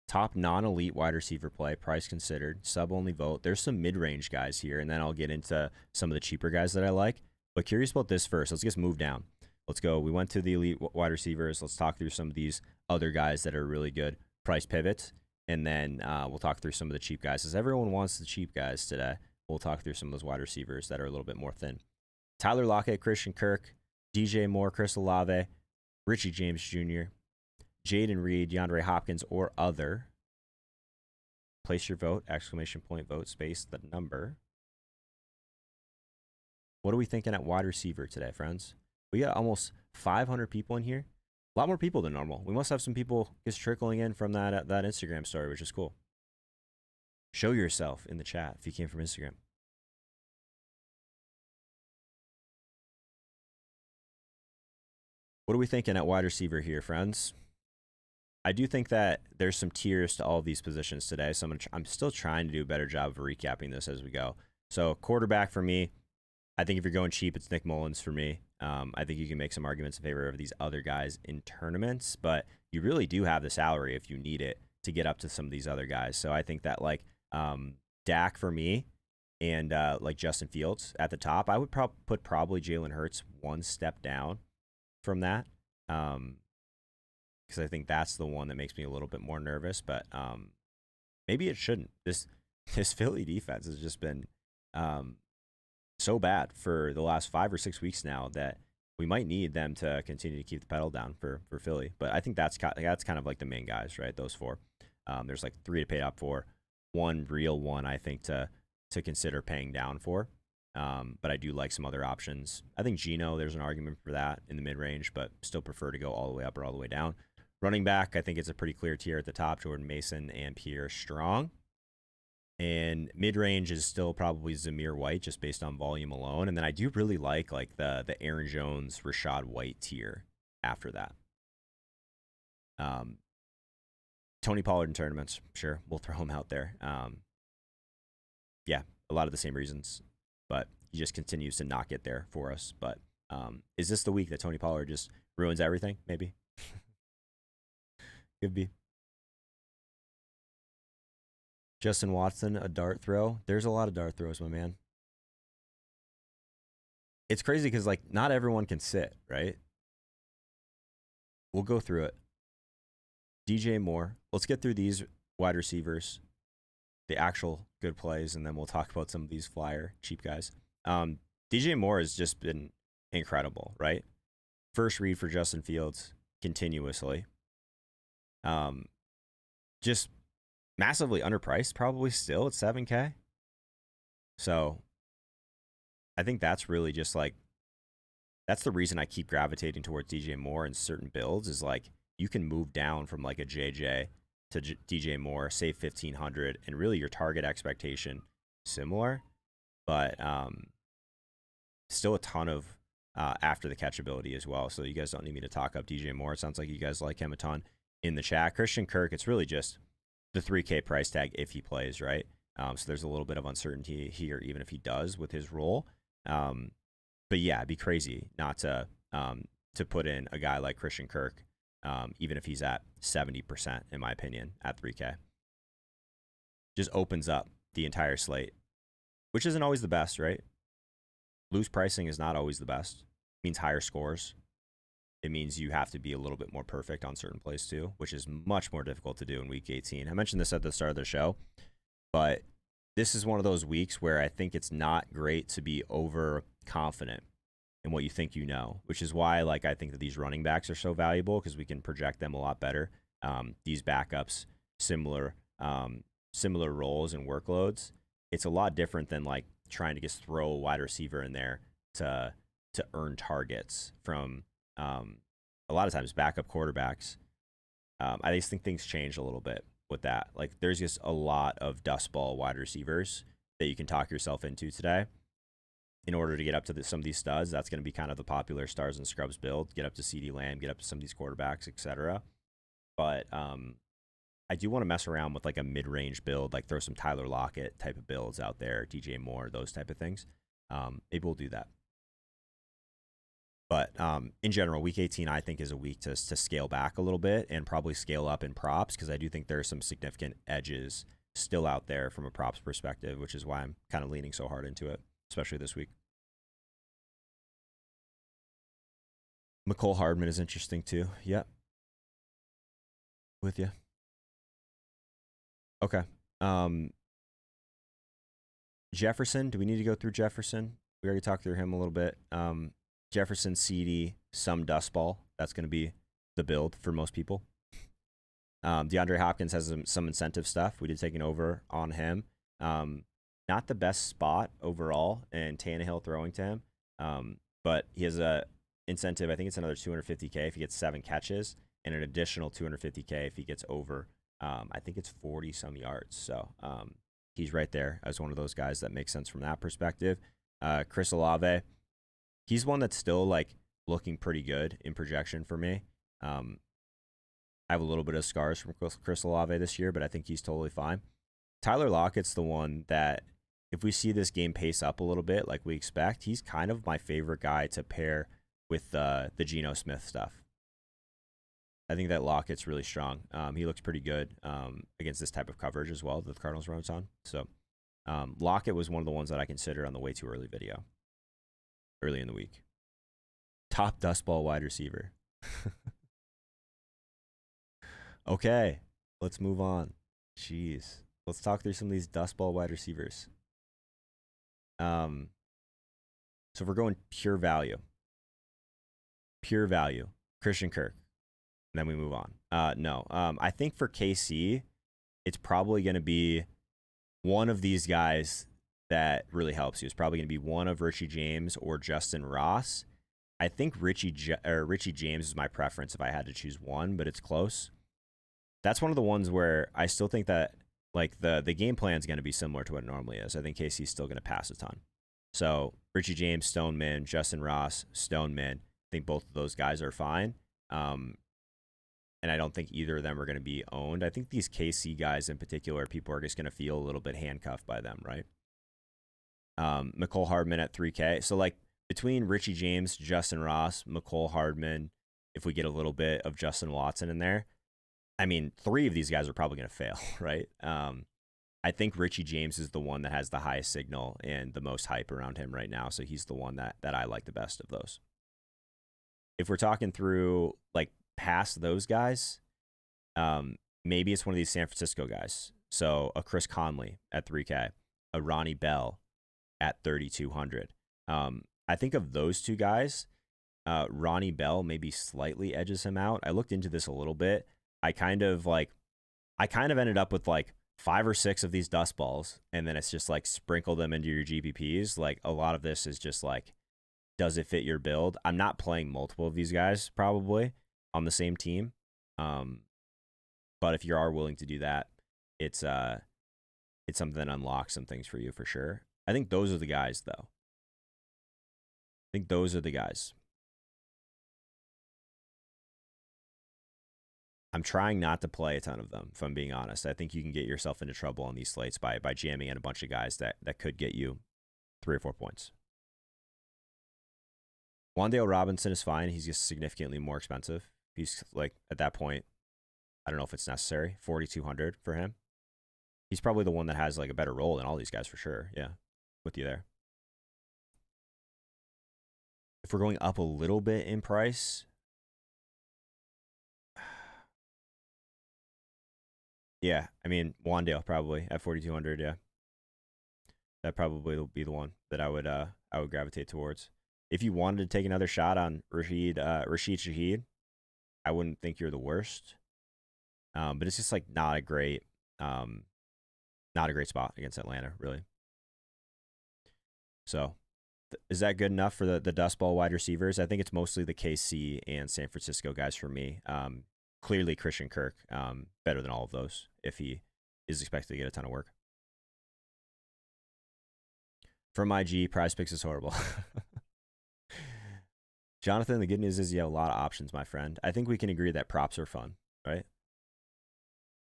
Top non-elite wide receiver play, price considered, sub-only vote. There's some mid-range guys here, and then I'll get into some of the cheaper guys that I like. But curious about this first. Let's just move down. Let's go. We went to the elite wide receivers. Let's talk through some of these other guys that are really good price pivots, and then we'll talk through some of the cheap guys. As everyone wants the cheap guys today, we'll talk through some of those wide receivers that are a little bit more thin. Tyler Lockett, Christian Kirk, DJ Moore, Chris Olave, Richie James Jr., Jaden Reed, DeAndre Hopkins, or other. Place your vote, ! Vote, space, the number. What are we thinking at wide receiver today, friends? We got almost 500 people in here. A lot more people than normal. We must have some people just trickling in from that Instagram story, which is cool. Show yourself in the chat if you came from Instagram. What are we thinking at wide receiver here, friends? I do think that there's some tiers to all of these positions today, so I'm still trying to do a better job of recapping this as we go. So quarterback for me, I think if you're going cheap, it's Nick Mullins for me. I think you can make some arguments in favor of these other guys in tournaments, but you really do have the salary if you need it to get up to some of these other guys. So I think that like Dak for me and like Justin Fields at the top, I would put probably Jalen Hurts one step down from that, because I think that's the one that makes me a little bit more nervous. But maybe it shouldn't. This Philly defense has just been so bad for the last 5 or 6 weeks now that we might need them to continue to keep the pedal down for Philly. But I think that's kind of like the main guys, right? Those four. There's like 3 to pay up for, one real one I think to consider paying down for. But I do like some other options. I think Geno, there's an argument for that in the mid-range, but still prefer to go all the way up or all the way down. Running back, I think it's a pretty clear tier at the top, Jordan Mason and Pierre Strong. And mid-range is still probably Zamir White, just based on volume alone. And then I do really like the Aaron Jones, Rashad White tier after that. Tony Pollard in tournaments, sure, we'll throw him out there. Yeah, a lot of the same reasons, but he just continues to not get there for us. But is this the week that Tony Pollard just ruins everything? Maybe. Could be. Justin Watson, a dart throw. There's a lot of dart throws, my man. It's crazy because, like, not everyone can sit, right? We'll go through it. DJ Moore. Let's get through these wide receivers, the actual good plays, and then we'll talk about some of these flyer cheap guys. DJ Moore has just been incredible, right? First read for Justin Fields continuously. Just massively underpriced, probably still at 7K. So I think that's really just like, that's the reason I keep gravitating towards DJ Moore in certain builds, is like you can move down from like a JJ to DJ Moore, save 1,500, and really your target expectation similar, but still a ton of after the catch ability as well. So you guys don't need me to talk up DJ Moore. It sounds like you guys like him a ton in the chat. Christian Kirk, it's really just the 3K price tag if he plays, right? So there's a little bit of uncertainty here, even if he does with his role. But yeah, it'd be crazy not to put in a guy like Christian Kirk, even if he's at 70%, in my opinion, at 3K. Just opens up the entire slate, which isn't always the best, right? Loose pricing is not always the best. It means higher scores. It means you have to be a little bit more perfect on certain plays too, which is much more difficult to do in week 18. I mentioned this at the start of the show, but this is one of those weeks where I think it's not great to be overconfident in what you think you know, which is why like I think that these running backs are so valuable, because we can project them a lot better. These backups, similar roles and workloads. It's a lot different than like trying to just throw a wide receiver in there to earn targets from a lot of times backup quarterbacks. I just think things change a little bit with that. Like there's just a lot of dust ball wide receivers that you can talk yourself into today in order to get up to some of these studs. That's going to be kind of the popular stars and scrubs build, get up to CeeDee Lamb, get up to some of these quarterbacks, etc. But I do want to mess around with like a mid-range build, like throw some Tyler Lockett type of builds out there, DJ Moore, those type of things. Maybe we'll do that. But in general, week 18, I think, is a week to scale back a little bit and probably scale up in props, because I do think there are some significant edges still out there from a props perspective, which is why I'm kind of leaning so hard into it, especially this week. McCole Hardman is interesting too. Yep. With you. Okay. Jefferson, do we need to go through Jefferson? We already talked through him a little bit. Jefferson, CD, some dust ball. That's going to be the build for most people. DeAndre Hopkins has some incentive stuff. We did take an over on him. Not the best spot overall, and Tannehill throwing to him. But he has a incentive. I think it's another 250K if he gets 7 catches, and an additional 250K if he gets over. I think it's 40 some yards. So he's right there as one of those guys that makes sense from that perspective. Chris Olave. He's one that's still like looking pretty good in projection for me. I have a little bit of scars from Chris Olave this year, but I think he's totally fine. Tyler Lockett's the one that if we see this game pace up a little bit like we expect, he's kind of my favorite guy to pair with the Geno Smith stuff. I think that Lockett's really strong. He looks pretty good against this type of coverage as well that the Cardinals runs on. So Lockett was one of the ones that I considered on the way too early video early in the week. Top dust ball wide receiver. Okay, let's move on. Jeez. Let's talk through some of these dust ball wide receivers. So if we're going pure value, Christian Kirk, and then we move on. No, I think for KC, it's probably going to be one of these guys that really helps you. It's probably going to be one of Richie James or Justin Ross. I think Richie James is my preference if I had to choose one, but it's close. That's one of the ones where I still think that like the game plan is going to be similar to what it normally is. I think KC's still going to pass a ton. So Richie James, Stoneman, Justin Ross, Stoneman. I think both of those guys are fine. And I don't think either of them are going to be owned. I think these KC guys in particular, people are just going to feel a little bit handcuffed by them, right? McCole Hardman at 3K. So like between Richie James, Justin Ross, McCole Hardman, if we get a little bit of Justin Watson in there, I mean, 3 of these guys are probably going to fail, right? I think Richie James is the one that has the highest signal and the most hype around him right now. So he's the one that I like the best of those. If we're talking through like past those guys, maybe it's one of these San Francisco guys. So a Chris Conley at 3K, a Ronnie Bell at 3,200. I think of those 2 guys, Ronnie Bell maybe slightly edges him out. I looked into this a little bit. I kind of ended up with like 5 or 6 of these dust balls, and then it's just like sprinkle them into your GPPs. Like a lot of this is just like, does it fit your build? I'm not playing multiple of these guys probably on the same team. But if you are willing to do that, it's something that unlocks some things for you for sure. I think those are the guys though. I think those are the guys. I'm trying not to play a ton of them, if I'm being honest. I think you can get yourself into trouble on these slates by jamming in a bunch of guys that could get you 3 or 4 points. Wan'Dale Robinson is fine. He's just significantly more expensive. He's like, at that point, I don't know if it's necessary. 4,200 for him. He's probably the one that has like a better role than all these guys for sure. Yeah, with you there. If we're going up a little bit in price, yeah, I mean, Wan'Dale probably at 4,200. Yeah, that probably will be the one that I would gravitate towards. If you wanted to take another shot on Rashid Shaheed, I wouldn't think you're the worst. But it's just like not a great spot against Atlanta, really. So is that good enough for the dust ball wide receivers? I think it's mostly the KC and San Francisco guys for me. Clearly Christian Kirk, better than all of those if he is expected to get a ton of work. From IG, PrizePicks is horrible. Jonathan, the good news is you have a lot of options, my friend. I think we can agree that props are fun, right?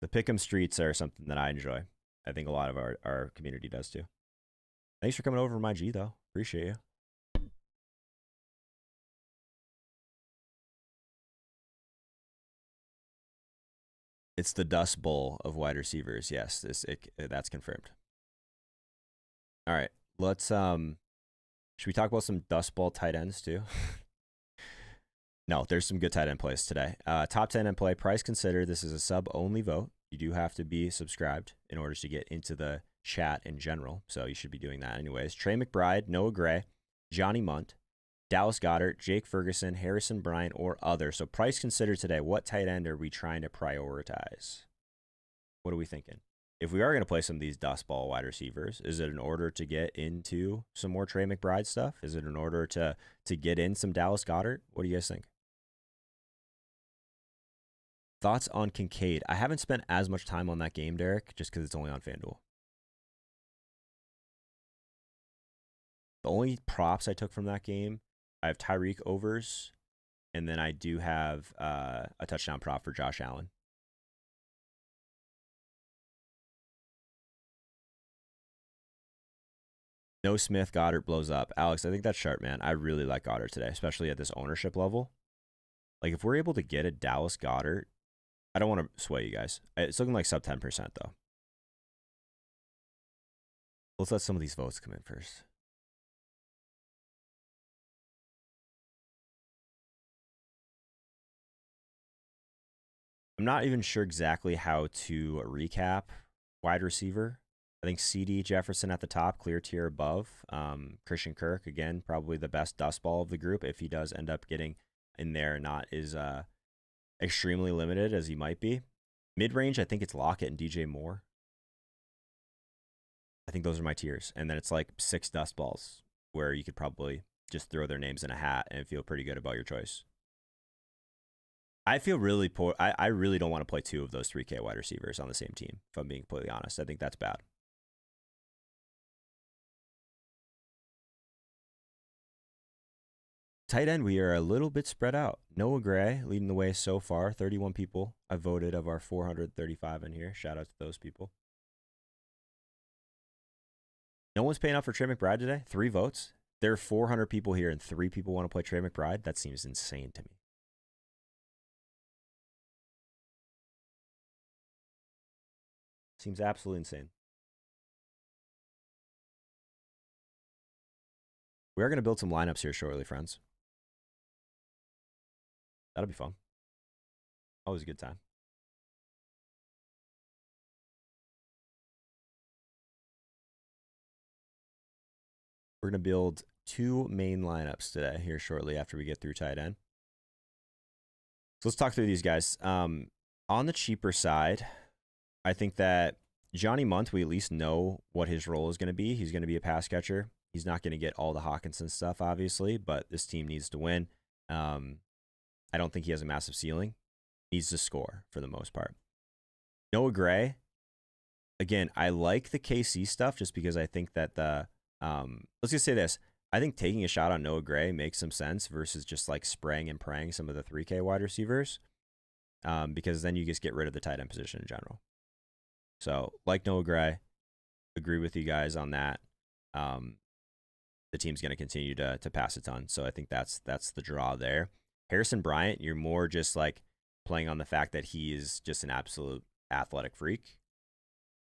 The pick'em streets are something that I enjoy. I think a lot of our community does too. Thanks for coming over from IG, though. Appreciate you. It's the Dust Bowl of wide receivers. Yes, that's confirmed. All right, let's should we talk about some Dust Bowl tight ends too? No, there's some good tight end plays today. Top 10 in play, price considered. This is a sub-only vote. You do have to be subscribed in order to get into the chat in general, so you should be doing that anyways. Trey McBride, Noah Gray, Johnny Munt, Dallas Goedert, Jake Ferguson, Harrison Bryant, or other. So price considered today, what tight end are we trying to prioritize? What are we thinking? If we are going to play some of these dust ball wide receivers, is it in order to get into some more Trey McBride stuff? Is it in order to get in some Dallas Goedert? What do you guys think? Thoughts on Kincaid? I haven't spent as much time on that game, Derek, just because it's only on FanDuel. The only props I took from that game, I have Tyreek overs, and then I do have a touchdown prop for Josh Allen. No Smith, Goddard blows up. Alex, I think that's sharp, man. I really like Goddard today, especially at this ownership level. Like, if we're able to get a Dallas Goddard, I don't want to sway you guys. It's looking like sub 10%, though. Let's let some of these votes come in first. I'm not even sure exactly how to recap wide receiver. I think CD Jefferson at the top, clear tier above. Christian Kirk, again, probably the best dust ball of the group if he does end up getting in there, not as extremely limited as he might be. Mid-range, I think it's Lockett and DJ Moore. I think those are my tiers. And then it's like 6 dust balls where you could probably just throw their names in a hat and feel pretty good about your choice. I feel really poor. I really don't want to play 2 of those 3K wide receivers on the same team, if I'm being completely honest. I think that's bad. Tight end, we are a little bit spread out. Noah Gray leading the way so far. 31 people I voted of our 435 in here. Shout out to those people. No one's paying up for Trey McBride today. 3 votes. There are 400 people here and 3 people want to play Trey McBride. That seems insane to me. Seems absolutely insane. We are going to build some lineups here shortly, friends. That'll be fun. Always a good time. We're going to build 2 main lineups today here shortly after we get through tight end. So let's talk through these guys. On the cheaper side, I think that Johnny Munt, we at least know what his role is going to be. He's going to be a pass catcher. He's not going to get all the Hawkinson stuff, obviously, but this team needs to win. I don't think he has a massive ceiling. He needs to score for the most part. Noah Gray, again, I like the KC stuff just because I think that the let's just say this. I think taking a shot on Noah Gray makes some sense versus just like spraying and praying some of the 3K wide receivers, because then you just get rid of the tight end position in general. So, like Noah Gray, agree with you guys on that. The team's going to continue to pass a ton, so I think that's the draw there. Harrison Bryant, you're more just like playing on the fact that he is just an absolute athletic freak.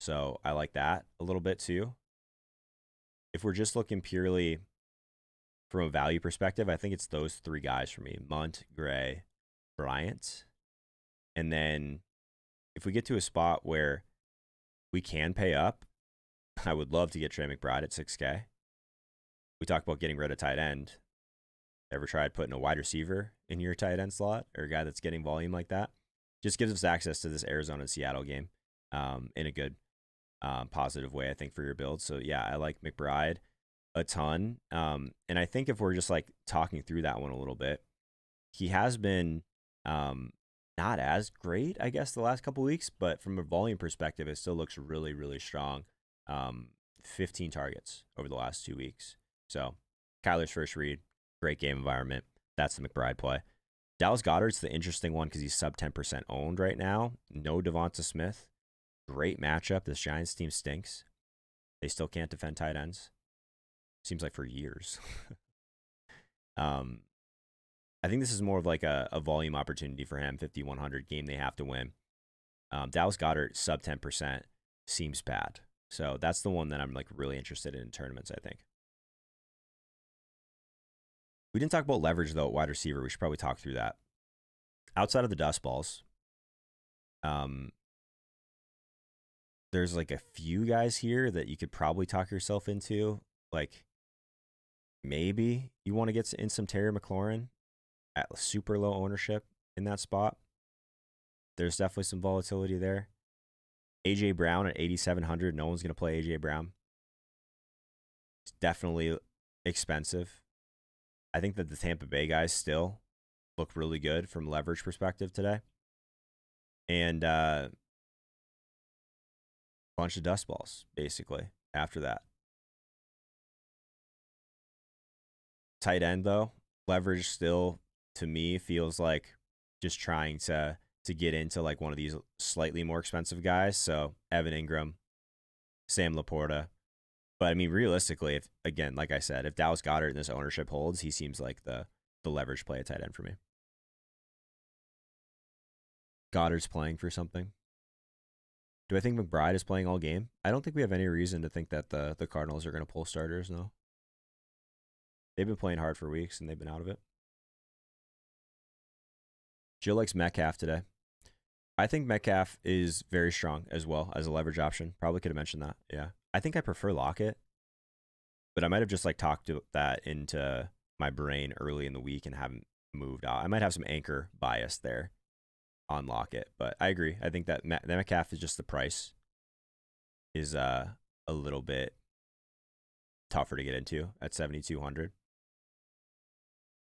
So I like that a little bit too. If we're just looking purely from a value perspective, I think it's those 3 guys for me: Munt, Gray, Bryant. And then if we get to a spot where we can pay up, I would love to get Trey McBride at 6K. We talk about getting rid of tight end. Ever tried putting a wide receiver in your tight end slot or a guy that's getting volume like that? Just gives us access to this Arizona and Seattle game in a good, positive way, I think, for your build. So, yeah, I like McBride a ton. And I think if we're just like talking through that one a little bit, he has been not as great, I guess, the last couple weeks, but from a volume perspective, it still looks really, really strong. 15 targets over the last 2 weeks. So, Kyler's first read. Great game environment. That's the McBride play. Dallas Goedert's the interesting one because he's sub 10% owned right now. No Devonta Smith. Great matchup. This Giants team stinks. They still can't defend tight ends. Seems like for years. I think this is more of like a volume opportunity for him. 5,100 game they have to win. Dallas Goedert sub 10% seems bad. So that's the one that I'm like really interested in tournaments, I think. We didn't talk about leverage, though, at wide receiver. We should probably talk through that. Outside of the dust balls, there's like a few guys here that you could probably talk yourself into. Like, maybe you want to get in some Terry McLaurin at super low ownership in that spot. There's definitely some volatility there. A.J. Brown at 8,700. No one's going to play A.J. Brown. It's definitely expensive. I think that the Tampa Bay guys still look really good from a leverage perspective today. And bunch of dust balls, basically, after that. Tight end, though, leverage still, to me, feels like just trying to get into like one of these slightly more expensive guys. So Evan Ingram, Sam Laporta, But I mean, realistically, if again, like I said, if Dallas Goedert in this ownership holds, he seems like the leverage play at tight end for me. Goddard's playing for something. Do I think McBride is playing all game? I don't think we have any reason to think that the Cardinals are going to pull starters, no. They've been playing hard for weeks, and they've been out of it. Jill likes Metcalf today. I think Metcalf is very strong as well as a leverage option. Probably could have mentioned that. Yeah. I think I prefer Lockett, but I might have just like talked that into my brain early in the week and haven't moved out. I might have some anchor bias there on Lockett, but I agree. I think that Metcalf is just the price is a little bit tougher to get into at 7,200.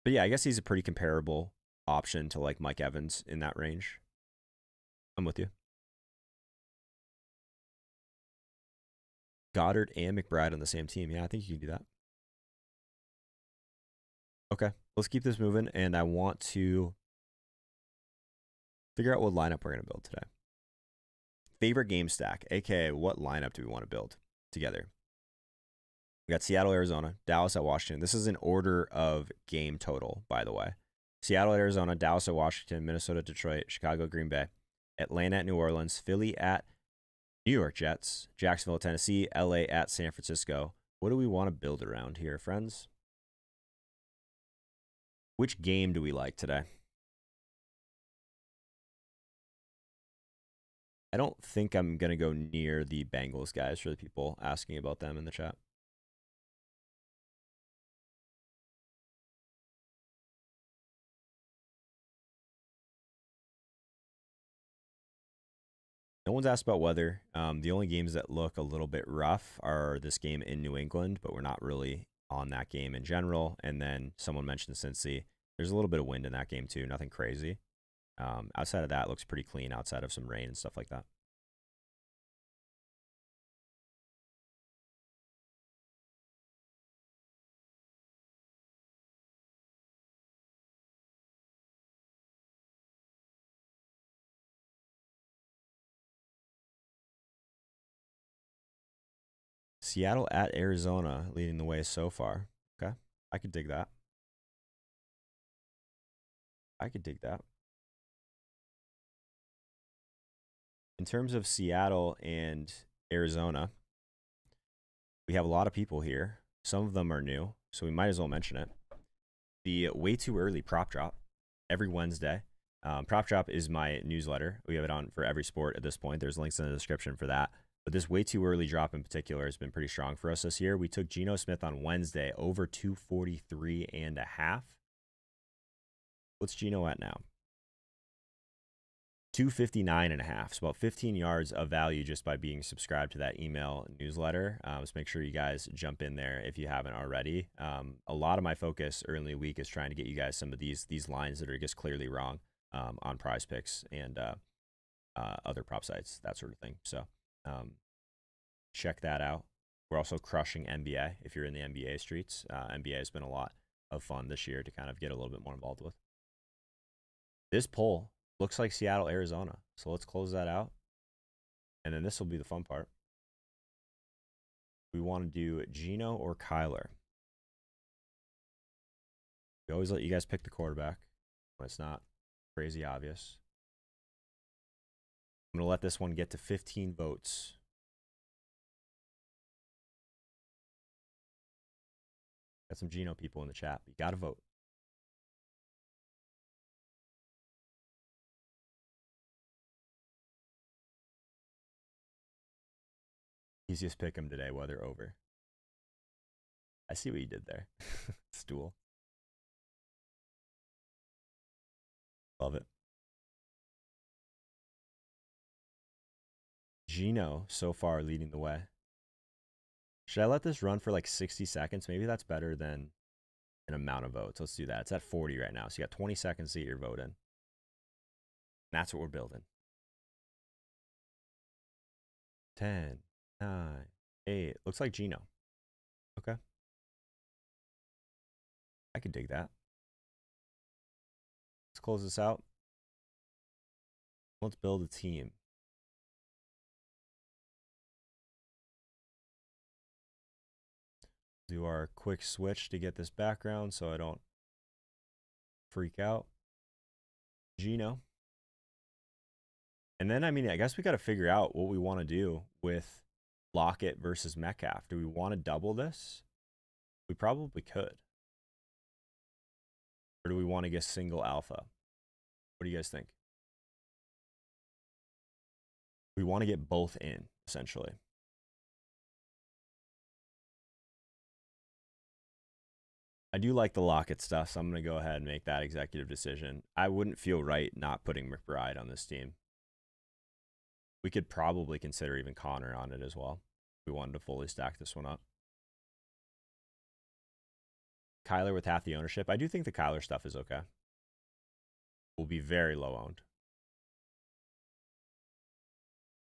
But yeah, I guess he's a pretty comparable option to like Mike Evans in that range. I'm with you. Goddard and McBride on the same team. Yeah, I think you can do that. Okay, let's keep this moving. And I want to figure out what lineup we're going to build today. Favorite game stack, aka what lineup do we want to build together? We got Seattle, Arizona, Dallas at Washington. This is in order of game total, by the way. Seattle at Arizona, Dallas at Washington, Minnesota, Detroit, Chicago, Green Bay, Atlanta at New Orleans, Philly at New York Jets, Jacksonville, Tennessee, LA at San Francisco. What do we want to build around here, friends? Which game do we like today? I don't think I'm going to go near the Bengals guys for the people asking about them in the chat. No one's asked about weather. The only games that look a little bit rough are this game in New England, but we're not really on that game in general. And then someone mentioned Cincy. There's a little bit of wind in that game too. Nothing crazy. Outside of that, it looks pretty clean outside of some rain and stuff like that. Seattle at Arizona leading the way so far. Okay. I could dig that. I could dig that. In terms of Seattle and Arizona, we have a lot of people here. Some of them are new, so we might as well mention it. The way too early prop drop every Wednesday. Prop drop is my newsletter. We have it on for every sport at this point. There's links in the description for that. But this way too early drop in particular has been pretty strong for us this year. We took Geno Smith on Wednesday over 243.5. What's Geno at now? 259.5. So about 15 yards of value just by being subscribed to that email newsletter. So make sure you guys jump in there if you haven't already. A lot of my focus early in the week is trying to get you guys some of these lines that are just clearly wrong on PrizePicks and other prop sites, that sort of thing. So check that out. We're also crushing NBA if you're in the NBA streets. NBA has been a lot of fun this year to kind of get a little bit more involved with. This poll looks like Seattle, Arizona. So let's close that out. And then this will be the fun part. We want to do Geno or Kyler. We always let you guys pick the quarterback when it's not crazy obvious. I'm going to let this one get to 15 votes. Got some Geno people in the chat. You got to vote. Easiest pick him today, weather over. I see what you did there. Stool. Love it. Geno so far leading the way. Should I let this run for like 60 seconds? Maybe that's better than an amount of votes. Let's do that. It's at 40 right now. So you got 20 seconds to get your vote in. That's what we're building. 10, 9, 8. Looks like Geno. Okay. I could dig that. Let's close this out. Let's build a team. do our quick switch to get this background so I don't freak out. Gino. And then, I mean, I guess we got to figure out what we want to do with Lockett versus Metcalf. Do we want to double this? We probably could. Or do we want to get single alpha? What do you guys think? We want to get both in, essentially. I do like the Lockett stuff, so I'm going to go ahead and make that executive decision. I wouldn't feel right not putting McBride on this team. We could probably consider even Connor on it as well. If we wanted to fully stack this one up. Kyler with half the ownership. I do think the Kyler stuff is okay. Will be very low owned.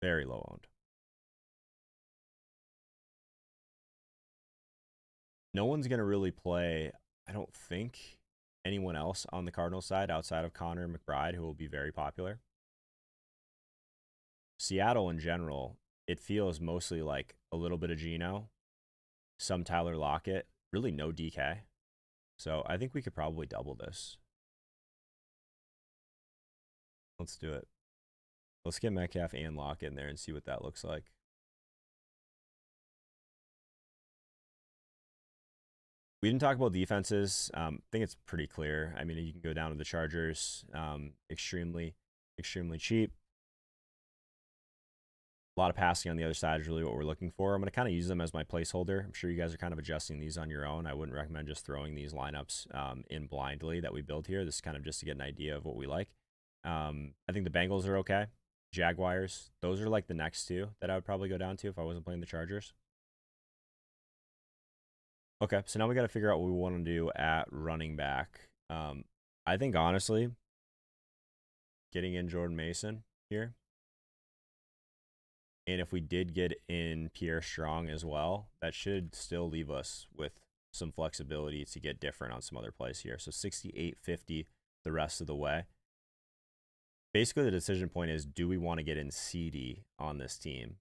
Very low owned. No one's going to really play, I don't think, anyone else on the Cardinals side outside of Connor and McBride, who will be very popular. Seattle in general, it feels mostly like a little bit of Geno, some Tyler Lockett, really no DK. So I think we could probably double this. Let's do it. Let's get Metcalf and Lockett in there and see what that looks like. We didn't talk about defenses. I think it's pretty clear. I mean, you can go down to the Chargers. Extremely cheap. A lot of passing on the other side is really what we're looking for. I'm going to kind of use them as my placeholder. I'm sure you guys are kind of adjusting these on your own. I wouldn't recommend just throwing these lineups in blindly that we build here. This is kind of just to get an idea of what we like. I think the Bengals are okay. Jaguars, those are like the next two that I would probably go down to if I wasn't playing the Chargers. Okay, so now we got to figure out what we want to do at running back. I think, honestly, getting in Jordan Mason here. And if we did get in Pierre Strong as well, that should still leave us with some flexibility to get different on some other plays here. So 68.50 the rest of the way. Basically, the decision point is, do we want to get in CD on this team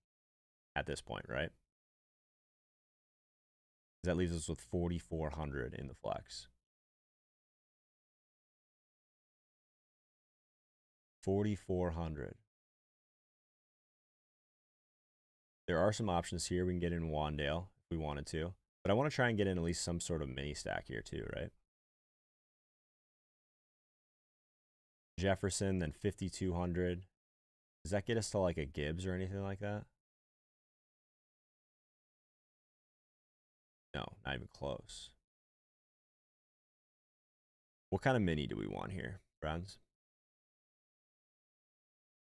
at this point, right? That leaves us with 4,400 in the flex. 4,400. There are some options here. We can get in Wandale if we wanted to. But I want to try and get in at least some sort of mini stack here too, right? Jefferson, then 5,200. Does that get us to like a Gibbs or anything like that? No, not even close. What kind of mini do we want here, friends?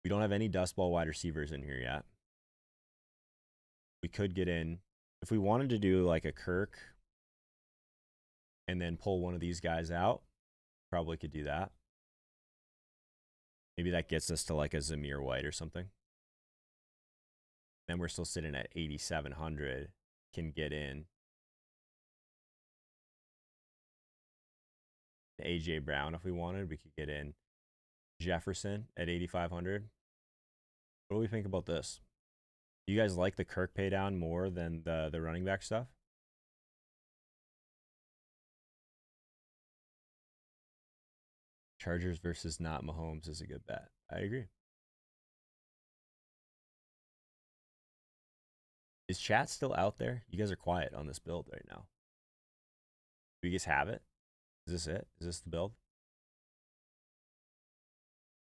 We don't have any dust ball wide receivers in here yet. We could get in, if we wanted to do like a Kirk and then pull one of these guys out, probably could do that. Maybe that gets us to like a Zamir White or something. Then we're still sitting at 8,700. Can get in AJ Brown if we wanted. We could get in Jefferson at 8,500. What do we think about this? Do you guys like the Kirk pay down more than the running back stuff? Chargers versus not Mahomes is a good bet. I agree. Is chat still out there? You guys are quiet on this build right now. Do you guys have it? Is this it? Is this the build?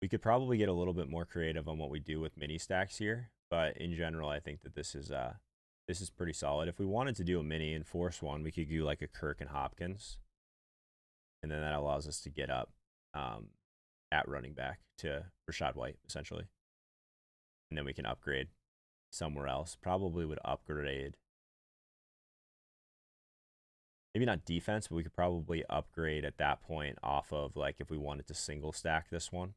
We could probably get a little bit more creative on what we do with mini stacks here, but in general, I think that this is pretty solid. If we wanted to do a mini and force one, we could do like a Kirk and Hopkins, and then that allows us to get up at running back to Rashad White, essentially. And then we can upgrade somewhere else. Probably would upgrade, maybe not defense, but we could probably upgrade at that point off of, like, if we wanted to single stack this one.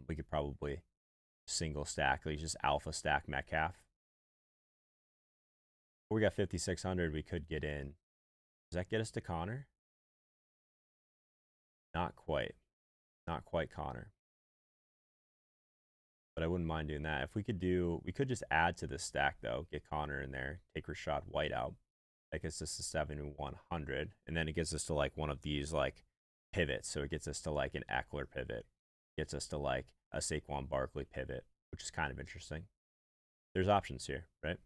We could probably single stack, like just alpha stack Metcalf. We got 5,600, we could get in. Does that get us to Connor? Not quite. Not quite Connor. But I wouldn't mind doing that. If we could do, we could just add to this stack though, get Connor in there, take Rashad White out. That gets us to 7,100. And then it gets us to like one of these like pivots. So it gets us to like an Eckler pivot. Gets us to like a Saquon Barkley pivot, which is kind of interesting. There's options here, right?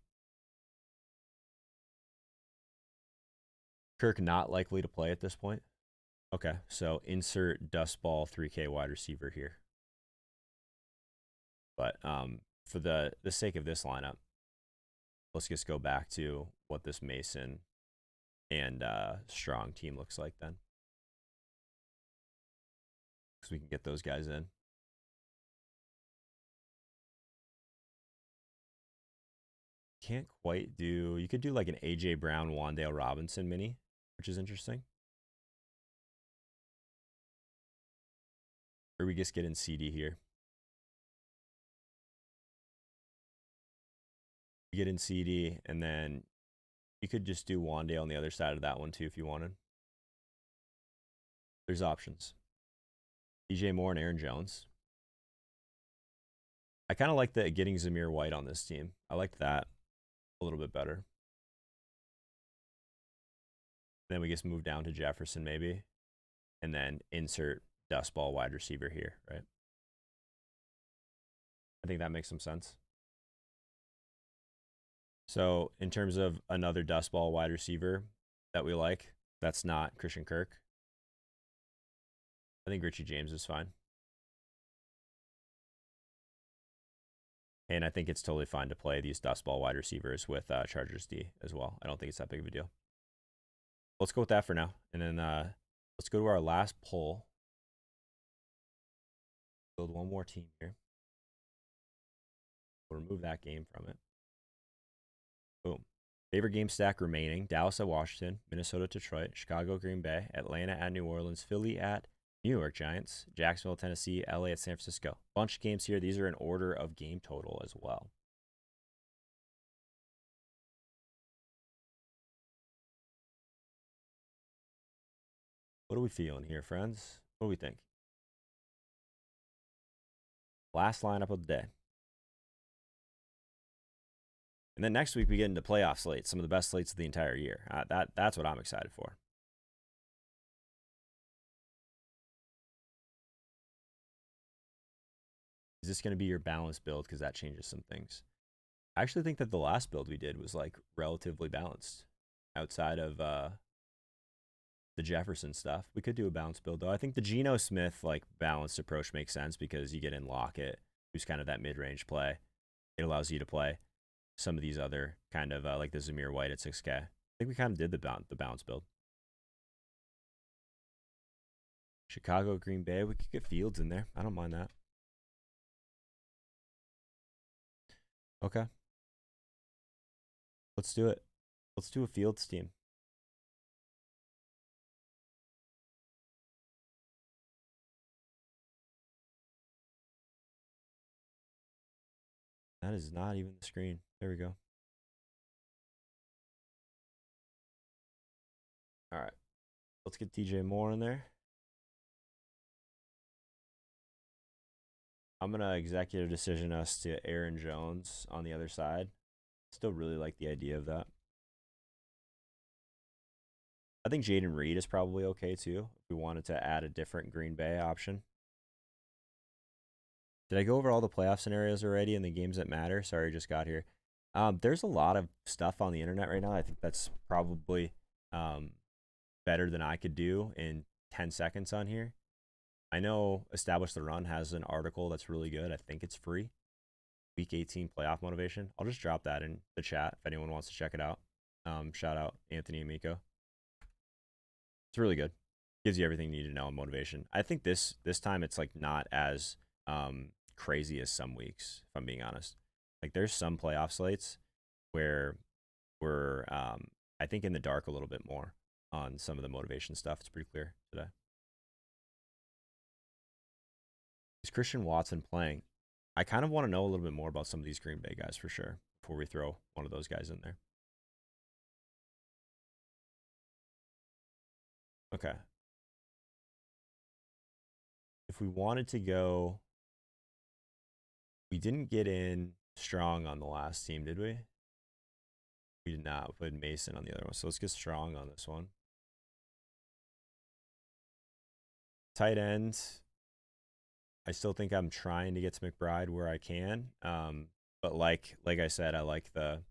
Kirk not likely to play at this point. Okay, so insert dust ball 3K wide receiver here. But for the sake of this lineup, let's just go back to what this Mason and Strong team looks like then. Because we can get those guys in. Can't quite do, you could do like an AJ Brown, Wan'Dale Robinson mini, which is interesting. Or we just get in CD here. You get in CD, and then you could just do Wan'Dale on the other side of that one too if you wanted. There's options. DJ Moore and Aaron Jones. I kind of like the getting Zamir White on this team. I liked that a little bit better. Then we just move down to Jefferson maybe, and then insert dust ball wide receiver here, right? I think that makes some sense. So in terms of another dust ball wide receiver that we like, that's not Christian Kirk. I think Richie James is fine. And I think it's totally fine to play these dust ball wide receivers with Chargers D as well. I don't think it's that big of a deal. Let's go with that for now. And then let's go to our last poll. Build one more team here. We'll remove that game from it. Boom. Favorite game stack remaining: Dallas at Washington, Minnesota at Detroit, Chicago, Green Bay, Atlanta at New Orleans, Philly at New York Giants, Jacksonville, Tennessee, LA at San Francisco. Bunch of games here. These are in order of game total as well. What are we feeling here, friends? What do we think? Last lineup of the day. And then next week we get into playoff slates, some of the best slates of the entire year. That's what I'm excited for. Is this going to be your balanced build? Because that changes some things. I actually think that the last build we did was like relatively balanced outside of the Jefferson stuff. We could do a balanced build though. I think the Geno Smith like balanced approach makes sense because you get in Lockett, who's kind of that mid-range play. It allows you to play some of these other kind of like the Zamir White at 6K. I think we kind of did the balance build. Chicago, Green Bay, we could get Fields in there. I don't mind that. Okay. Let's do it. Let's do a Fields team. That is not even the screen. There we go. All right. Let's get DJ Moore in there. I'm going to executive decision us to Aaron Jones on the other side. Still really like the idea of that. I think Jaden Reed is probably okay too if we wanted to add a different Green Bay option. Did I go over all the playoff scenarios already and the games that matter? Sorry, I just got here. There's a lot of stuff on the internet right now. I think that's probably better than I could do in 10 seconds on here. I know Establish the Run has an article that's really good. I think it's free. Week 18 playoff motivation. I'll just drop that in the chat if anyone wants to check it out. Shout out Anthony and Miko. It's really good. Gives you everything you need to know on motivation. I think this time it's like not as crazy as some weeks, if I'm being honest. Like there's some playoff slates where we're I think in the dark a little bit more on some of the motivation stuff. It's pretty clear today. Is Christian Watson playing? I kind of want to know a little bit more about some of these Green Bay guys for sure before we throw one of those guys in there. Okay. If we wanted to go, we didn't get in Strong on the last team, did we? We did not. We played Mason on the other one. So let's get strong on this one. Tight end. I still think I'm trying to get to McBride where I can. But like I said, I like the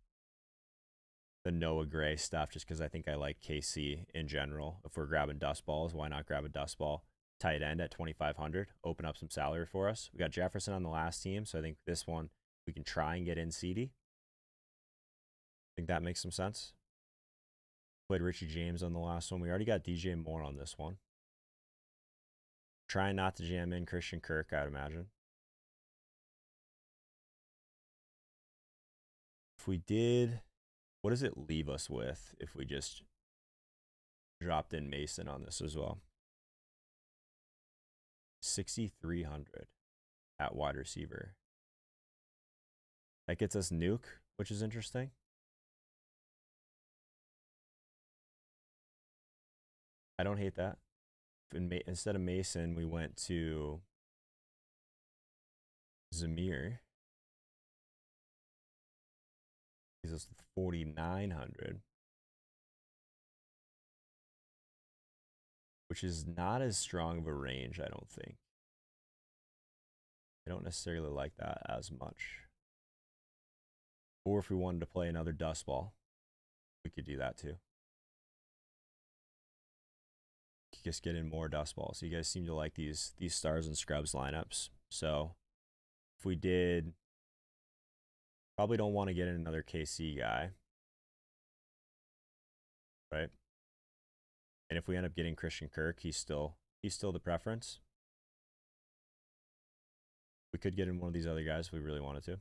Noah Gray stuff just because I think I like KC in general. If we're grabbing dust balls, why not grab a dust ball tight end at 2,500? Open up some salary for us. We got Jefferson on the last team, so I think this one we can try and get in CD. I think that makes some sense. Played Richie James on the last one. We already got DJ Moore on this one. Trying not to jam in Christian Kirk, I'd imagine. If we did, what does it leave us with if we just dropped in Mason on this as well? 6,300 at wide receiver. That gets us Nuke, which is interesting. I don't hate that. Instead of Mason, we went to Zamir. He's us 4,900, which is not as strong of a range, I don't think. I don't necessarily like that as much. Or if we wanted to play another dust ball, we could do that too. Just get in more dust balls. You guys seem to like these stars and scrubs lineups. So if we did, probably don't want to get in another KC guy, right? And if we end up getting Christian Kirk, he's still the preference. We could get in one of these other guys if we really wanted to.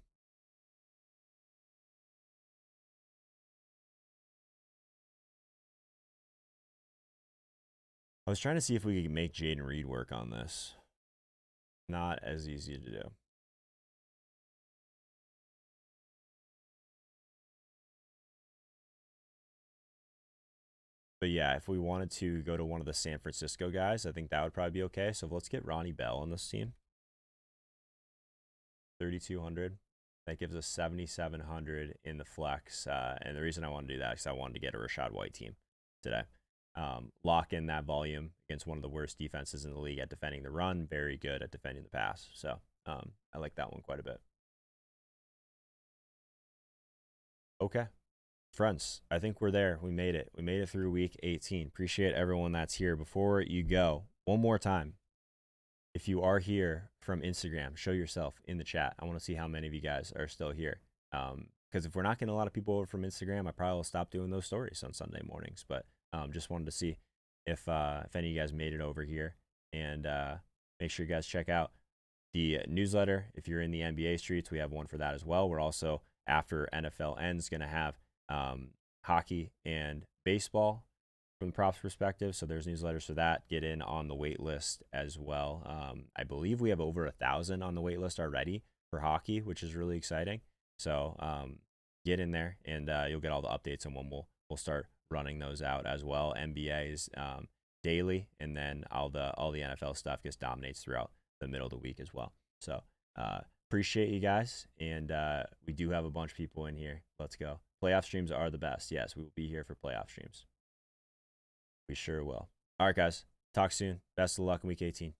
I was trying to see if we could make Jaden Reed work on this. Not as easy to do. But yeah, if we wanted to go to one of the San Francisco guys, I think that would probably be okay. So let's get Ronnie Bell on this team. 3,200. That gives us 7,700 in the flex. And the reason I want to do that is I wanted to get a Rashad White team today. Lock in that volume against one of the worst defenses in the league at defending the run. Very good at defending the pass. So I like that one quite a bit. Okay. Friends, I think we're there. We made it. We made it through week 18. Appreciate everyone that's here. Before you go, one more time, if you are here from Instagram, show yourself in the chat. I want to see how many of you guys are still here. Because if we're not getting a lot of people over from Instagram, I probably will stop doing those stories on Sunday mornings. But just wanted to see if any of you guys made it over here. And make sure you guys check out the newsletter. If you're in the NBA streets, we have one for that as well. We're also, after NFL ends, going to have hockey and baseball from the props perspective. So there's newsletters for that. Get in on the wait list as well. I believe we have over 1,000 on the wait list already for hockey, which is really exciting. So get in there and you'll get all the updates on when we'll start running those out as well. NBA is daily, and then all the NFL stuff just dominates throughout the middle of the week as well. So appreciate you guys, and we do have a bunch of people in here. Let's go. Playoff streams are the best. Yes, we will be here for playoff streams. We sure will. All right, guys. Talk soon. Best of luck in week 18.